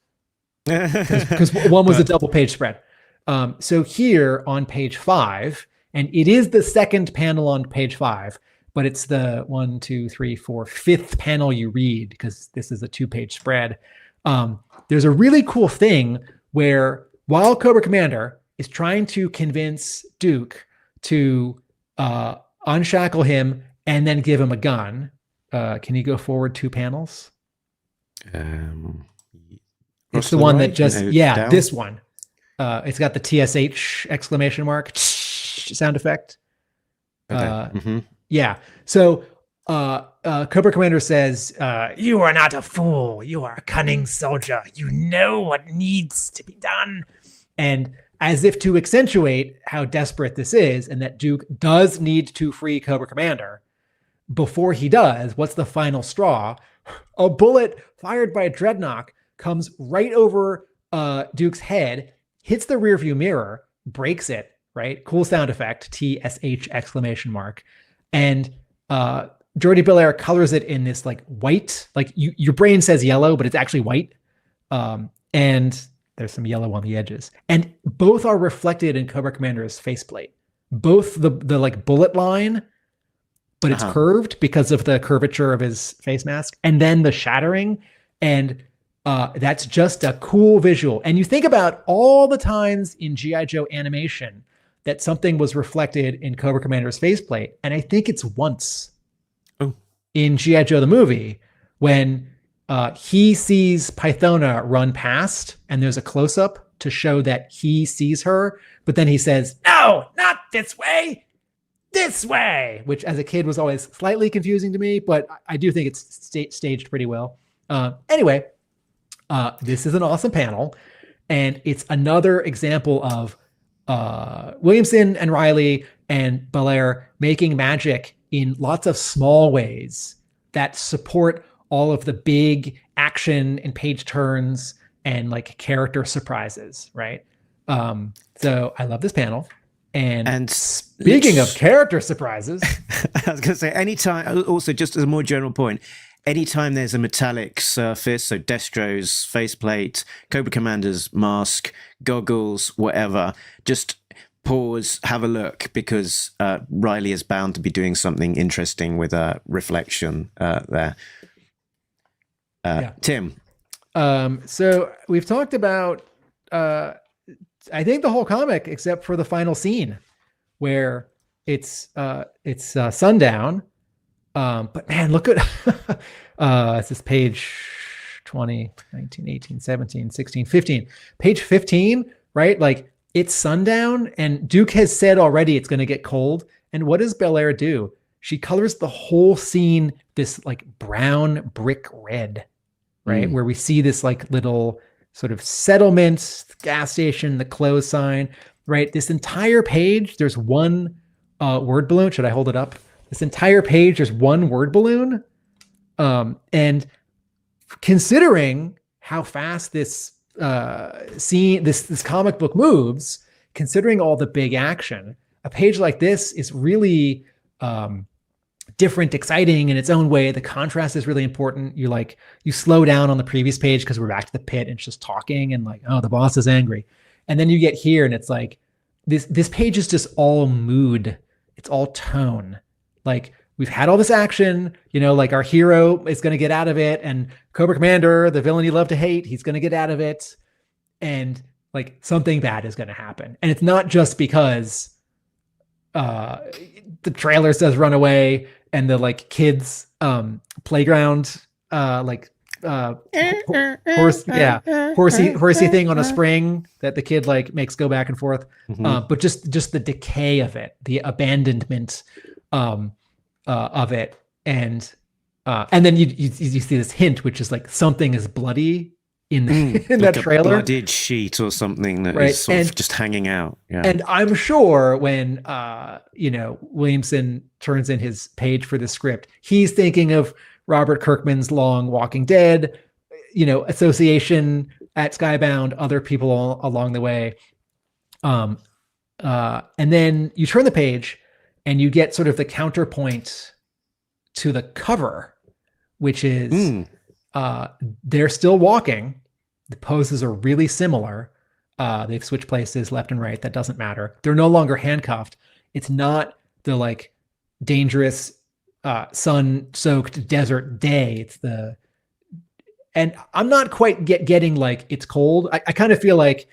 Because 1 was a double page spread. So here on page 5, and it is the second panel on page 5, but it's the 1, 2, 3, 4, 5th panel you read because this is a 2-page spread. There's a really cool thing where while Cobra Commander is trying to convince Duke to unshackle him and then give him a gun, can you go forward 2 panels? It's the one that just, down. This one. It's got the TSH exclamation mark sound effect. Okay. Yeah. So Cobra Commander says, "You are not a fool. You are a cunning soldier. You know what needs to be done." And as if to accentuate how desperate this is and that Duke does need to free Cobra Commander, before he does, what's the final straw? A bullet fired by a Dreadnok comes right over Duke's head, hits the rearview mirror, breaks it, right? Cool sound effect, TSH exclamation mark. And Jordie Bellaire colors it in this like white, like your brain says yellow, but it's actually white. And there's some yellow on the edges. And both are reflected in Cobra Commander's faceplate. Both the like bullet line, but it's curved because of the curvature of his face mask, and then the shattering. And that's just a cool visual. And you think about all the times in G.I. Joe animation that something was reflected in Cobra Commander's faceplate. And I think it's once in G.I. Joe the movie when he sees Pythona run past and there's a close-up to show that he sees her. But then he says, "No, not this way, this way," which as a kid was always slightly confusing to me, but I do think it's staged pretty well. Anyway, this is an awesome panel, and it's another example of Williamson and Reilly and Bellaire making magic in lots of small ways that support all of the big action and page turns and like character surprises, right? So I love this panel. And speaking of character surprises, I was going to say, anytime, also just as a more general point, anytime there's a metallic surface, so Destro's faceplate, Cobra Commander's mask, goggles, whatever, just pause, have a look, because Reilly is bound to be doing something interesting with a reflection there. Tim. So we've talked about, I think the whole comic, except for the final scene where it's sundown. But man, look at, this is page 20, 19, 18, 17, 16, 15, page 15, right? Like it's sundown and Duke has said already it's going to get cold. And what does Bellaire do? She colors the whole scene this like brown brick red, right? Where we see this like little sort of settlement, gas station, the close sign, right? This entire page, there's one word balloon. Should I hold it up? This entire page, there's one word balloon. And considering how fast this scene, this comic book moves, considering all the big action, a page like this is really different, exciting in its own way. The contrast is really important. You slow down on the previous page because we're back to the pit and it's just talking and like, oh, the boss is angry. And then you get here and it's like, this page is just all mood. It's all tone. Like we've had all this action, like our hero is going to get out of it, and Cobra Commander, the villain you love to hate, he's going to get out of it. And like something bad is going to happen. And it's not just because the trailer says run away and the like kids playground horsey thing on a spring that the kid like makes go back and forth. But just the decay of it, the abandonment of it, and then you see this hint, which is like something is bloody in that like trailer, a blooded sheet or something that is sort of just hanging out. Yeah. And I'm sure when Williamson turns in his page for the script, he's thinking of Robert Kirkman's long Walking Dead, association at Skybound, other people along the way. And then you turn the page and you get sort of the counterpoint to the cover, which is they're still walking. The poses are really similar. They've switched places left and right. That doesn't matter. They're no longer handcuffed. It's not the like dangerous sun-soaked desert day. And I'm not quite getting like it's cold. I kind of feel like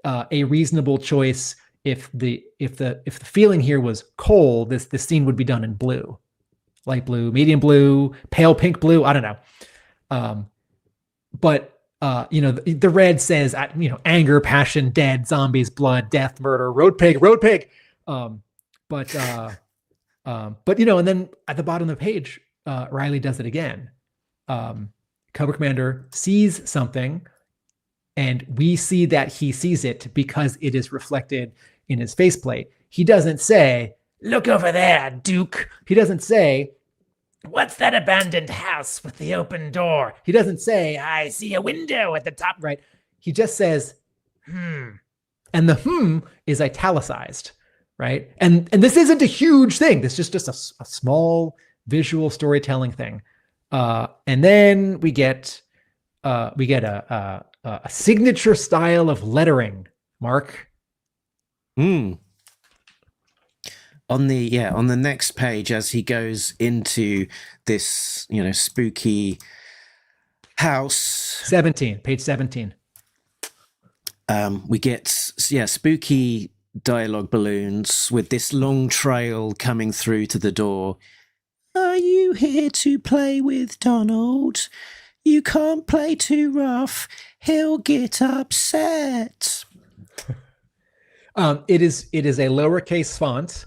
a reasonable choice if the feeling here was cold, this scene would be done in blue, light blue, medium blue, pale pink blue. I don't know. But the red says, anger, passion, dead, zombies, blood, death, murder, road pig. But and then at the bottom of the page, Reilly does it again. Cobra Commander sees something, and we see that he sees it because it is reflected in his faceplate. He doesn't say, "Look over there, Duke." He doesn't say, "What's that abandoned house with the open door?" He doesn't say, "I see a window at the top right." He just says, And the is italicized, right? And this isn't a huge thing. This is just a small visual storytelling thing. And then we get a signature style of lettering, Mark. On the next page, as he goes into this, spooky house. Page 17. We get spooky dialogue balloons with this long trail coming through to the door. Are you here to play with Donald? You can't play too rough. He'll get upset. It is a lowercase font,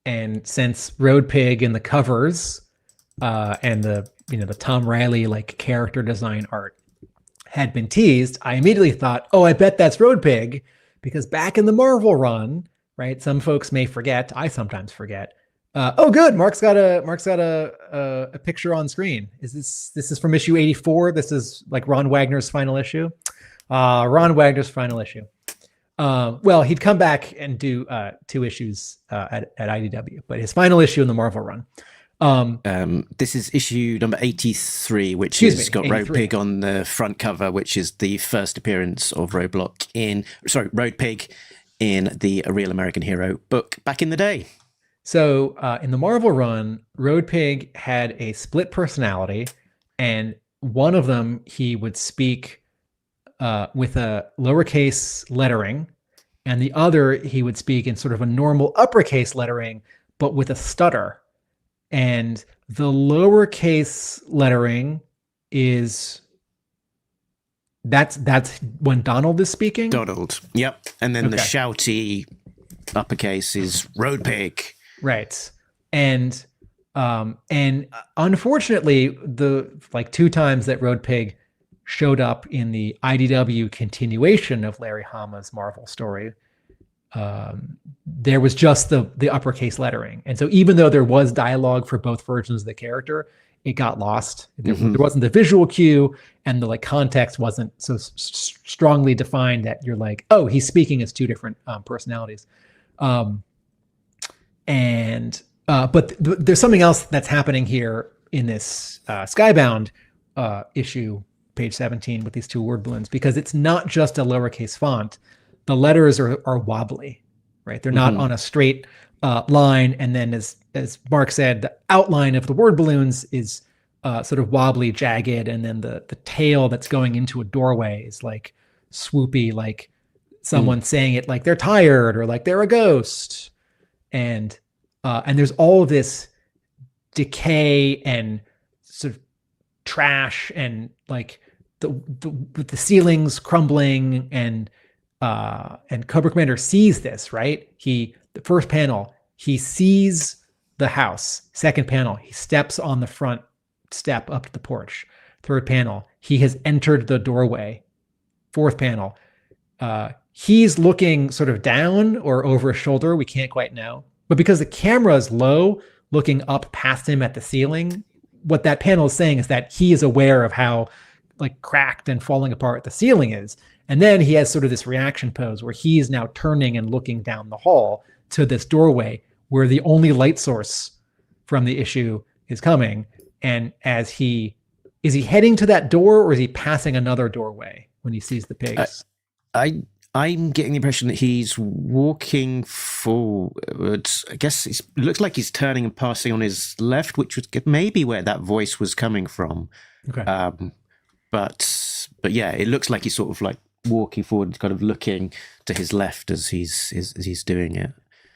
and since Road Pig in the covers and the Tom Reilly like character design art had been teased, I immediately thought, oh, I bet that's Road Pig, because back in the Marvel run, right? Some folks may forget. I sometimes forget. Oh, good. Mark's got a picture on screen. This is from issue 84? This is like Ron Wagner's final issue. Ron Wagner's final issue. Well, he'd come back and do 2 issues at IDW, but his final issue in the Marvel run. This is issue number 83, which has got 83. Road Pig on the front cover, which is the first appearance of Road Pig in the A Real American Hero book back in the day. So in the Marvel run, Road Pig had a split personality, and one of them he would speak with a lowercase lettering, and the other he would speak in sort of a normal uppercase lettering, but with a stutter. And the lowercase lettering is that's when Donald is speaking. Donald, yep. And then the shouty uppercase is Road Pig. Right. And unfortunately, the 2 times that Road Pig showed up in the IDW continuation of Larry Hama's Marvel story, there was just the uppercase lettering. And so even though there was dialogue for both versions of the character, it got lost. There wasn't the visual cue, and the context wasn't so strongly defined that you're like, oh, he's speaking as 2 different personalities. But there's something else that's happening here in this Skybound issue, page 17, with these 2 word balloons, because it's not just a lowercase font. The letters are wobbly, right? They're not on a straight line. And then as Mark said, the outline of the word balloons is sort of wobbly, jagged. And then the tail that's going into a doorway is like swoopy, like someone saying it like they're tired or like they're a ghost. And there's all of this decay and sort of trash and like the ceilings crumbling, and Cobra Commander sees this, right? The first panel, he sees the house. Second panel, he steps on the front step up to the porch. Third panel, he has entered the doorway. Fourth panel, he's looking sort of down or over his shoulder. We can't quite know. But because the camera is low, looking up past him at the ceiling, what that panel is saying is that he is aware of how like cracked and falling apart the ceiling is. And then he has sort of this reaction pose where he is now turning and looking down the hall to this doorway where the only light source from the issue is coming. And is he heading to that door, or is he passing another doorway when he sees the pigs? I'm getting the impression that he's walking forward. I guess it looks like he's turning and passing on his left, which was maybe where that voice was coming from. Okay. But yeah, it looks like he's sort of like walking forward, kind of looking to his left as he's doing it.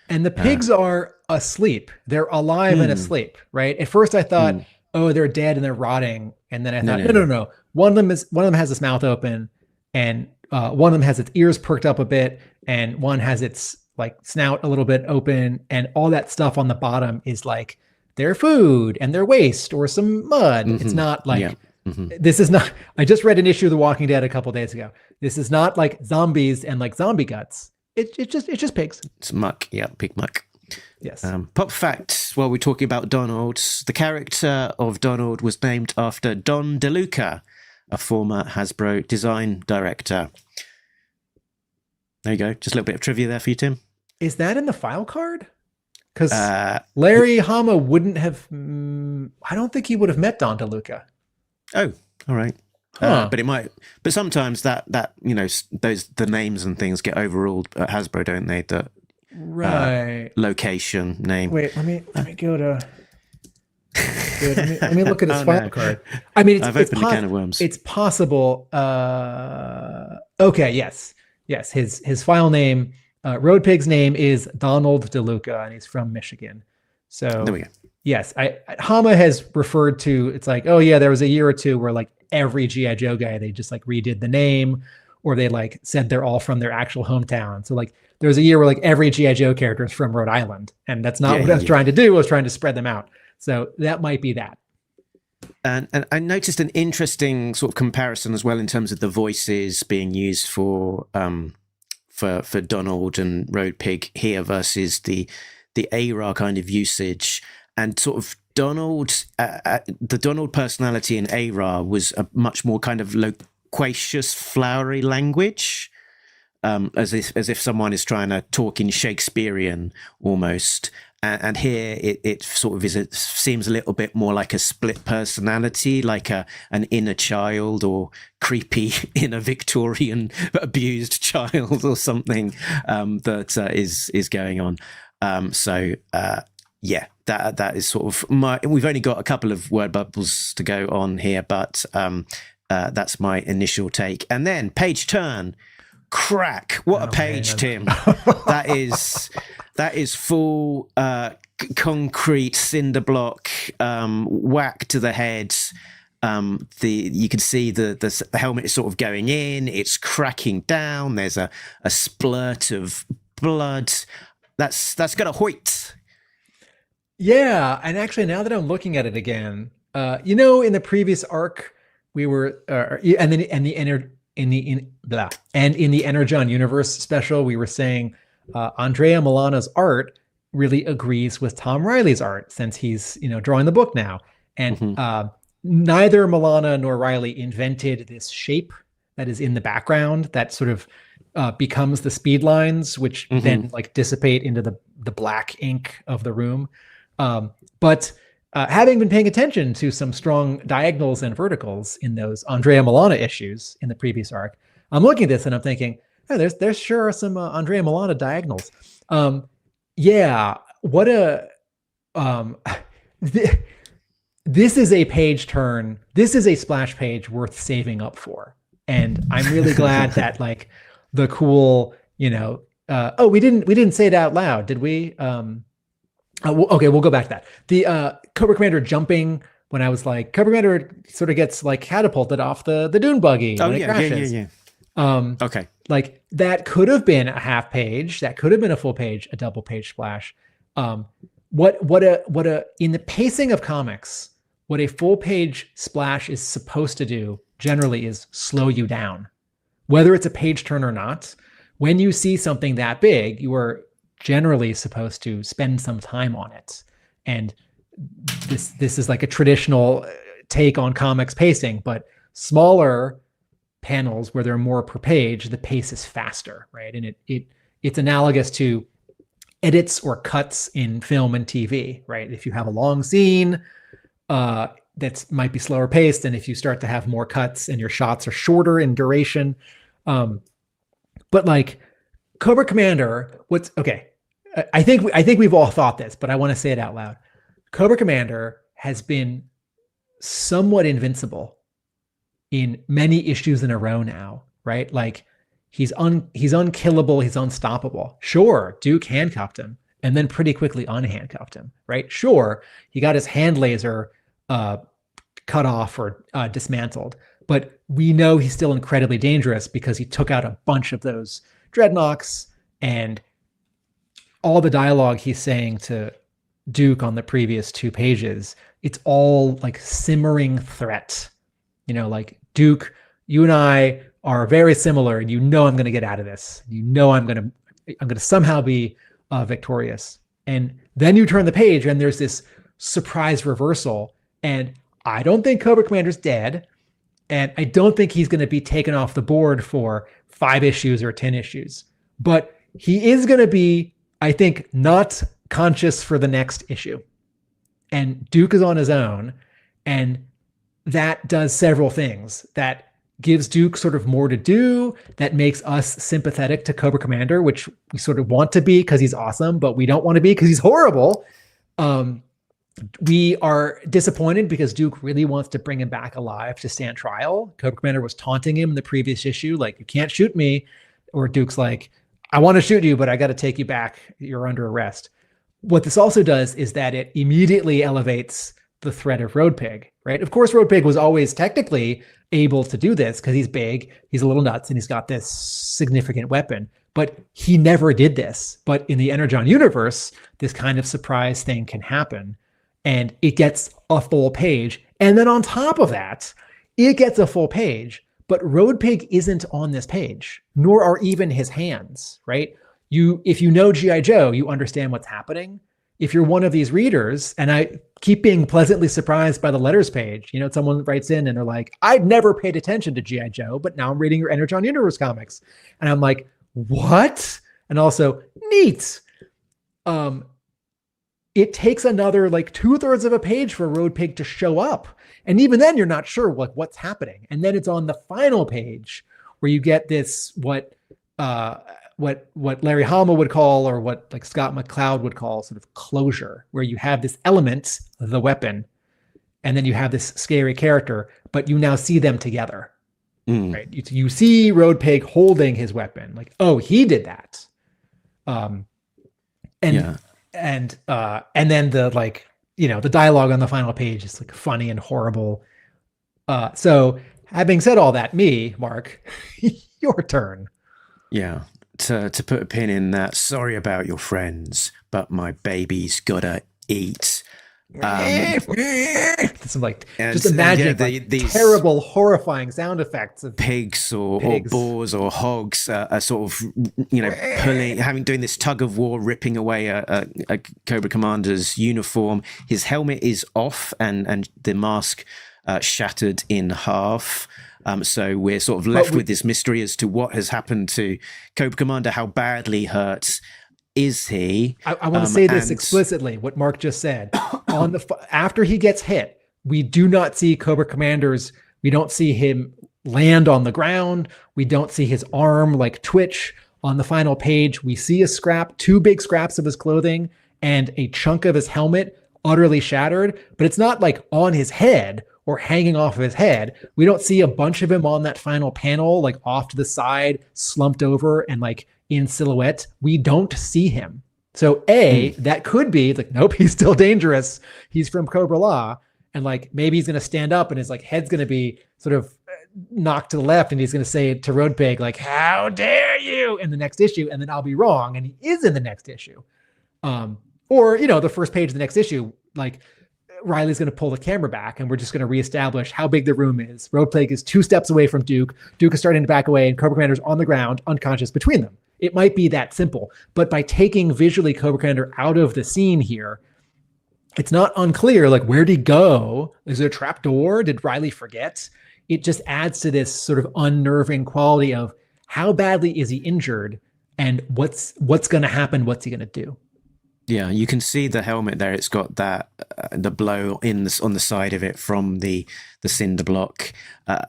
And the pigs are asleep. They're alive and asleep, right? At first I thought, oh, they're dead and they're rotting. And then I thought, no. One of them has its mouth open, and one of them has its ears perked up a bit, and one has its like snout a little bit open, and all that stuff on the bottom is like their food and their waste or some mud. It's not like this is not. I just read an issue of The Walking Dead a couple days ago. This is not like zombies and like zombie guts. It's just pigs. It's muck. Yeah, pig muck. Yes. Pop fact, while we're talking about Donald, the character of Donald was named after Don DeLuca, a former Hasbro design director. There you go. Just a little bit of trivia there for you, Tim. Is that in the file card? Because Larry Hama wouldn't have. I don't think he would have met Don DeLuca. Oh, all right. Huh. But it might. But sometimes that the names and things get overruled at Hasbro, don't they? The right location name. Wait, let me go to. Let me look at his file card. I mean, I've opened a can of worms. It's possible. Okay, yes. His file name, Road Pig's name is Donald DeLuca, and he's from Michigan. So there we go. Yes, Hama has referred to. It's like, oh yeah, there was a year or two where like every GI Joe guy, they just like redid the name, or they like said they're all from their actual hometown. So like there was a year where like every GI Joe character is from Rhode Island, and that's not what I was trying to do. I was trying to spread them out. So that might be that. And I noticed an interesting sort of comparison as well in terms of the voices being used for Donald and Road Pig here versus the ARA kind of usage, and sort of the Donald personality in ARA was a much more kind of loquacious, flowery language, as if someone is trying to talk in Shakespearean almost. And here it sort of seems a little bit more like a split personality, like an inner child or creepy inner Victorian abused child or something that is going on. That is sort of my. We've only got a couple of word bubbles to go on here, but that's my initial take. And then page turn, crack! What a page, man. Tim! That is full concrete cinder block, whack to the head. You can see the helmet is sort of going in. It's cracking down. There's a splurt of blood. That's got a hoit. Yeah, and actually, now that I'm looking at it again, in the previous arc, we were, in the Energon Universe special, we were saying Andrea Milano's art really agrees with Tom Reilly's art since he's drawing the book now, and neither Milano nor Reilly invented this shape that is in the background that sort of becomes the speed lines, which then like dissipate into the black ink of the room. But having been paying attention to some strong diagonals and verticals in those Andrea Milano issues in the previous arc, I'm looking at this and I'm thinking, oh, there sure are some Andrea Milano diagonals. What a this is a page turn. This is a splash page worth saving up for, and I'm really glad that like the cool, we didn't say it out loud, did we? Okay, we'll go back to that. The Cobra Commander jumping, when I was like, Cobra Commander sort of gets like catapulted off the dune buggy when it crashes. Yeah. Okay. Like that could have been a half page, that could have been a full page, a double page splash. What a in the pacing of comics, what a full page splash is supposed to do generally is slow you down. Whether it's a page turn or not, when you see something that big, you are generally supposed to spend some time on it. And this is like a traditional take on comics pacing, but smaller panels where there are more per page, the pace is faster, right? And it's analogous to edits or cuts in film and TV, right? If you have a long scene, that might be slower paced, and if you start to have more cuts and your shots are shorter in duration, but like Cobra Commander, I think we've all thought this, but I want to say it out loud. Cobra Commander has been somewhat invincible in many issues in a row now, right? Like he's unkillable, he's unstoppable. Sure, Duke handcuffed him and then pretty quickly unhandcuffed him, right? Sure, he got his hand laser cut off or dismantled, but we know he's still incredibly dangerous because he took out a bunch of those Dreadnoks, and all the dialogue he's saying to Duke on the previous 2 pages, it's all like simmering threat. Like, Duke, you and I are very similar, and I'm going to get out of this. I'm going to somehow be victorious. And then you turn the page and there's this surprise reversal, and I don't think Cobra Commander's dead, and I don't think he's going to be taken off the board for 5 issues or 10 issues, but he is going to be, I think, not conscious for the next issue. And Duke is on his own, and that does several things. That gives Duke sort of more to do, that makes us sympathetic to Cobra Commander, which we sort of want to be because he's awesome, but we don't want to be because he's horrible. We are disappointed because Duke really wants to bring him back alive to stand trial. Cobra Commander was taunting him in the previous issue, like, you can't shoot me. Or Duke's like, I want to shoot you, but I got to take you back. You're under arrest. What this also does is that it immediately elevates the threat of Road Pig, right? Of course, Road Pig was always technically able to do this because he's big, he's a little nuts, and he's got this significant weapon. But he never did this. But in the Energon universe, this kind of surprise thing can happen. And it gets a full page. And then on top of that, it gets a full page. But Road Pig isn't on this page, nor are even his hands, right? If you know G.I. Joe, you understand what's happening. If you're one of these readers, and I keep being pleasantly surprised by the letters page, someone writes in and they're like, I'd never paid attention to G.I. Joe, but now I'm reading your Energon Universe comics. And I'm like, what? And also, neat. It takes another like 2/3 of a page for Road Pig to show up. And even then you're not sure what's happening. And then it's on the final page where you get this, what Larry Hama would call, or what like Scott McCloud would call, sort of closure, where you have this element, the weapon, and then you have this scary character, but you now see them together. Right? You see Road Pig holding his weapon, like, oh, he did that. And then the the dialogue on the final page is like funny and horrible. So having said all that, Mark, your turn. Yeah. To put a pin in that, sorry about your friends, but my baby's gotta eat. Some just imagine these terrible, horrifying sound effects of pigs or boars or hogs are sort of doing this tug of war, ripping away a Cobra Commander's uniform. His helmet is off and the mask shattered in half. So we're sort of left with this mystery as to what has happened to Cobra Commander. How badly hurt is he? I want to say this explicitly, what Mark just said. After he gets hit, we do not see Cobra Commander's, we don't see him land on the ground. We don't see his arm like twitch. On the final page, we see a scrap, 2 big scraps of his clothing and a chunk of his helmet utterly shattered, but it's not like on his head or hanging off of his head. We don't see a bunch of him on that final panel, like off to the side, slumped over and like in silhouette. We don't see him. So that could be like, nope, he's still dangerous. He's from Cobra Law. And like, maybe he's going to stand up and his like head's going to be sort of knocked to the left. And he's going to say to Road Pig, like, how dare you, in the next issue. And then I'll be wrong. And he is in the next issue. Or, the first page of the next issue, like, Riley's going to pull the camera back and we're just going to reestablish how big the room is. Road Pig is 2 steps away from Duke. Duke is starting to back away and Cobra Commander's on the ground, unconscious between them. It might be that simple, but by taking visually Cobra Commander out of the scene here, it's not unclear, like, where'd he go? Is there a trap door? Did Riley forget? It just adds to this sort of unnerving quality of how badly is he injured and what's going to happen? What's he going to do? Yeah, you can see the helmet there. It's got that the blow on the side of it from the cinder block.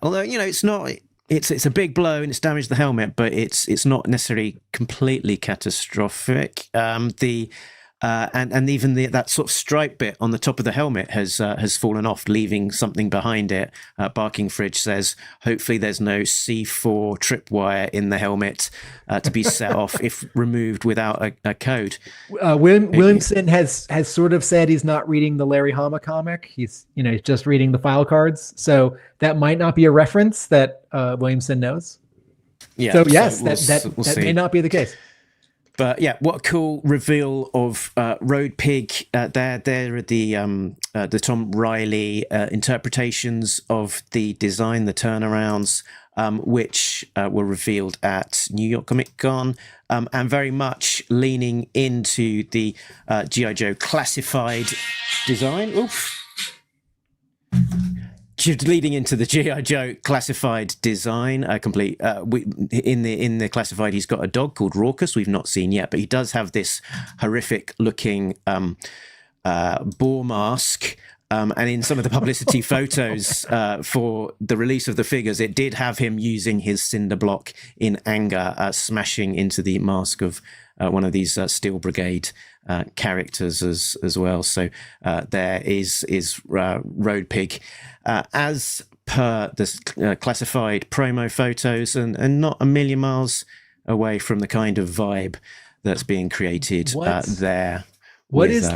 Although it's not. It's a big blow and it's damaged the helmet, but it's not necessarily completely catastrophic. And even that sort of stripe bit on the top of the helmet has fallen off, leaving something behind it. Barking Fridge says, hopefully there's no C4 tripwire in the helmet to be set off if removed without a code. Williamson has sort of said he's not reading the Larry Hama comic. He's just reading the file cards. So that might not be a reference that Williamson knows. Yeah. So yes, that may not be the case. But yeah, what a cool reveal of Road Pig. There are the Tom Reilly interpretations of the design, the turnarounds, which were revealed at New York Comic Con, and very much leaning into the G.I. Joe classified design. Oof. leading into the G.I. Joe classified design, complete. In the classified, he's got a dog called Raucus. We've not seen yet, but he does have this horrific looking boar mask. And in some of the publicity photos for the release of the figures, it did have him using his cinder block in anger, smashing into the mask of one of these Steel Brigade characters as well. So there is Road Pig, as per the classified promo photos, and not a million miles away from the kind of vibe that's being created there. What is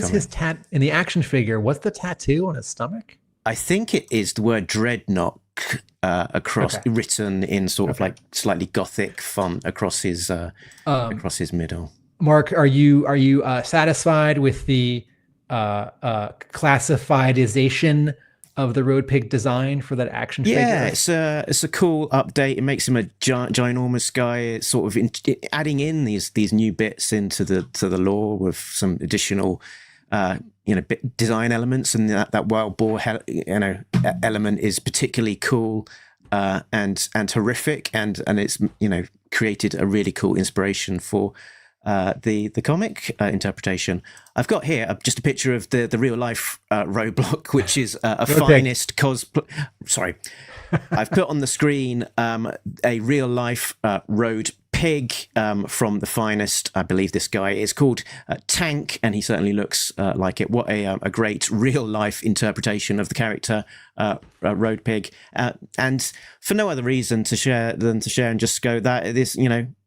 his tat in the action figure? What's the tattoo on his stomach? I think it is the word Dreadnok written in sort of like slightly gothic font across his middle. Mark, are you satisfied with the classifiedization of the Road Pig design for that action figure? Yeah, it's a cool update. It makes him a ginormous guy. It's sort of adding in these new bits into the lore with some additional design elements, and that wild boar element is particularly cool and horrific, and it's created a really cool inspiration for the comic interpretation. I've got here just a picture of the real life Roadblock, which is a finest cosplay. Sorry, I've put on the screen a real life Road Pig from the finest. I believe this guy is called Tank, and he certainly looks like it. What a great real life interpretation of the character Road Pig, and for no other reason to share and just go that it is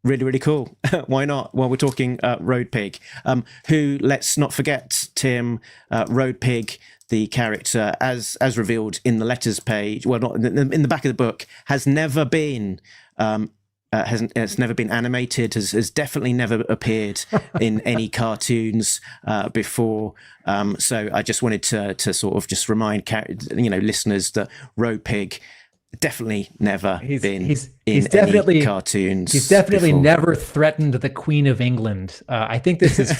really, really cool. Why not? While we're talking Road Pig, who, let's not forget, Tim, Road Pig, the character, as revealed in the letters page, well, not in the back of the book, has never been has never been animated, has definitely never appeared in any cartoons before. So I just wanted to sort of just remind listeners that Road Pig definitely never been in any cartoons. He's definitely before. Never threatened the Queen of England. I think this is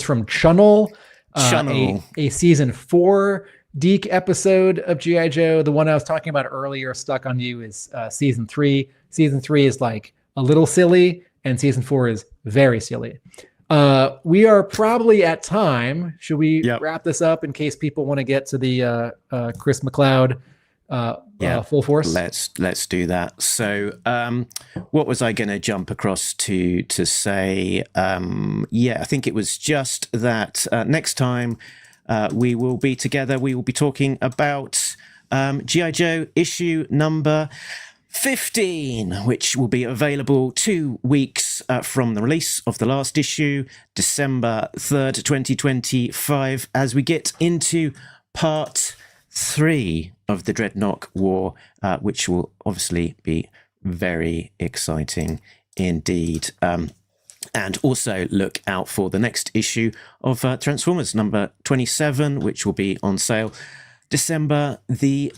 from Chunnel, a season 4 Deke episode of G.I. Joe. The one I was talking about earlier, Stuck on You, is season 3. Season 3 is like a little silly, and season 4 is very silly. We are probably at time. Should we wrap this up in case people want to get to the Chris McLeod full force? Let's do that. So what was I going to jump across to say? I think it was just that next time we will be together, we will be talking about G.I. Joe issue number 15, which will be available 2 weeks from the release of the last issue, December 3rd, 2025, as we get into part 3 of the Dreadnok War, which will obviously be very exciting indeed. And also look out for the next issue of Transformers number 27, which will be on sale December the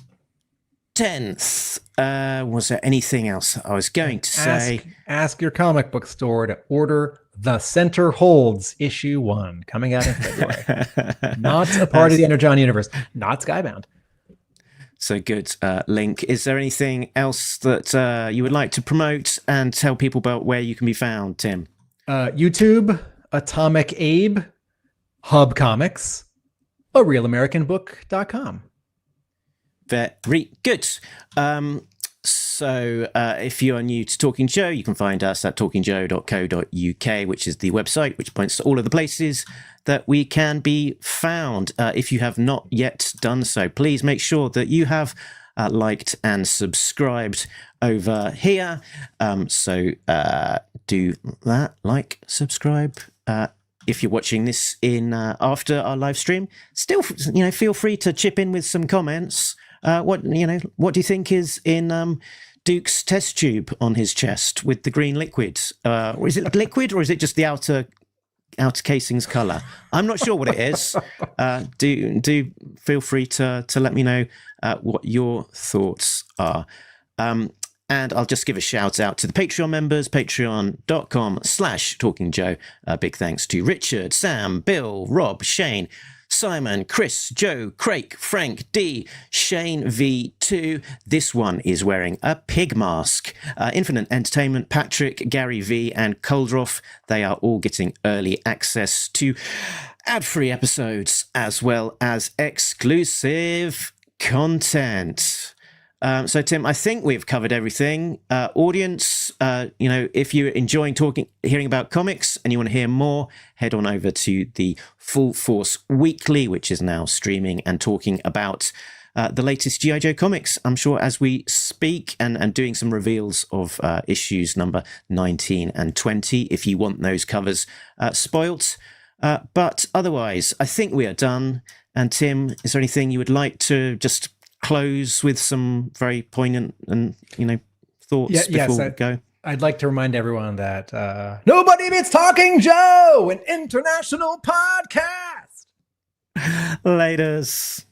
10th. Was there anything else I was going to say? Ask your comic book store to order The Center Holds issue 1, coming out in February. Not a part of the Energon universe, not Skybound. So good, Link. Is there anything else that you would like to promote and tell people about where you can be found, Tim? YouTube, Atomic Abe, Hub Comics, arealamericanbook.com. Very good. So if you are new to Talking Joe, you can find us at talkingjoe.co.uk, which is the website which points to all of the places that we can be found. If you have not yet done so, please make sure that you have liked and subscribed over here. So do that, like, subscribe. If you're watching this in after our live stream, still feel free to chip in with some comments. What do you think is in Duke's test tube on his chest with the green liquid? Or is it liquid, or is it just the outer casing's color? I'm not sure what it is. Do feel free to let me know what your thoughts are. And I'll just give a shout out to the Patreon members, patreon.com/talkingjoe. Big thanks to Richard, Sam, Bill, Rob, Shane, Simon, Chris, Joe, Craig, Frank, D, Shane V2. This one is wearing a pig mask. Infinite Entertainment, Patrick, Gary V, and Coldroff. They are all getting early access to ad-free episodes as well as exclusive content. So, Tim, I think we've covered everything. Audience, if you're enjoying hearing about comics and you want to hear more, head on over to the Full Force Weekly, which is now streaming and talking about the latest G.I. Joe comics, I'm sure, as we speak, and doing some reveals of issues number 19 and 20, if you want those covers spoilt. But otherwise, I think we are done. And, Tim, is there anything you would like to just close with some very poignant and thoughts before we go? I'd like to remind everyone that nobody beats Talking Joe, an international podcast. Laters.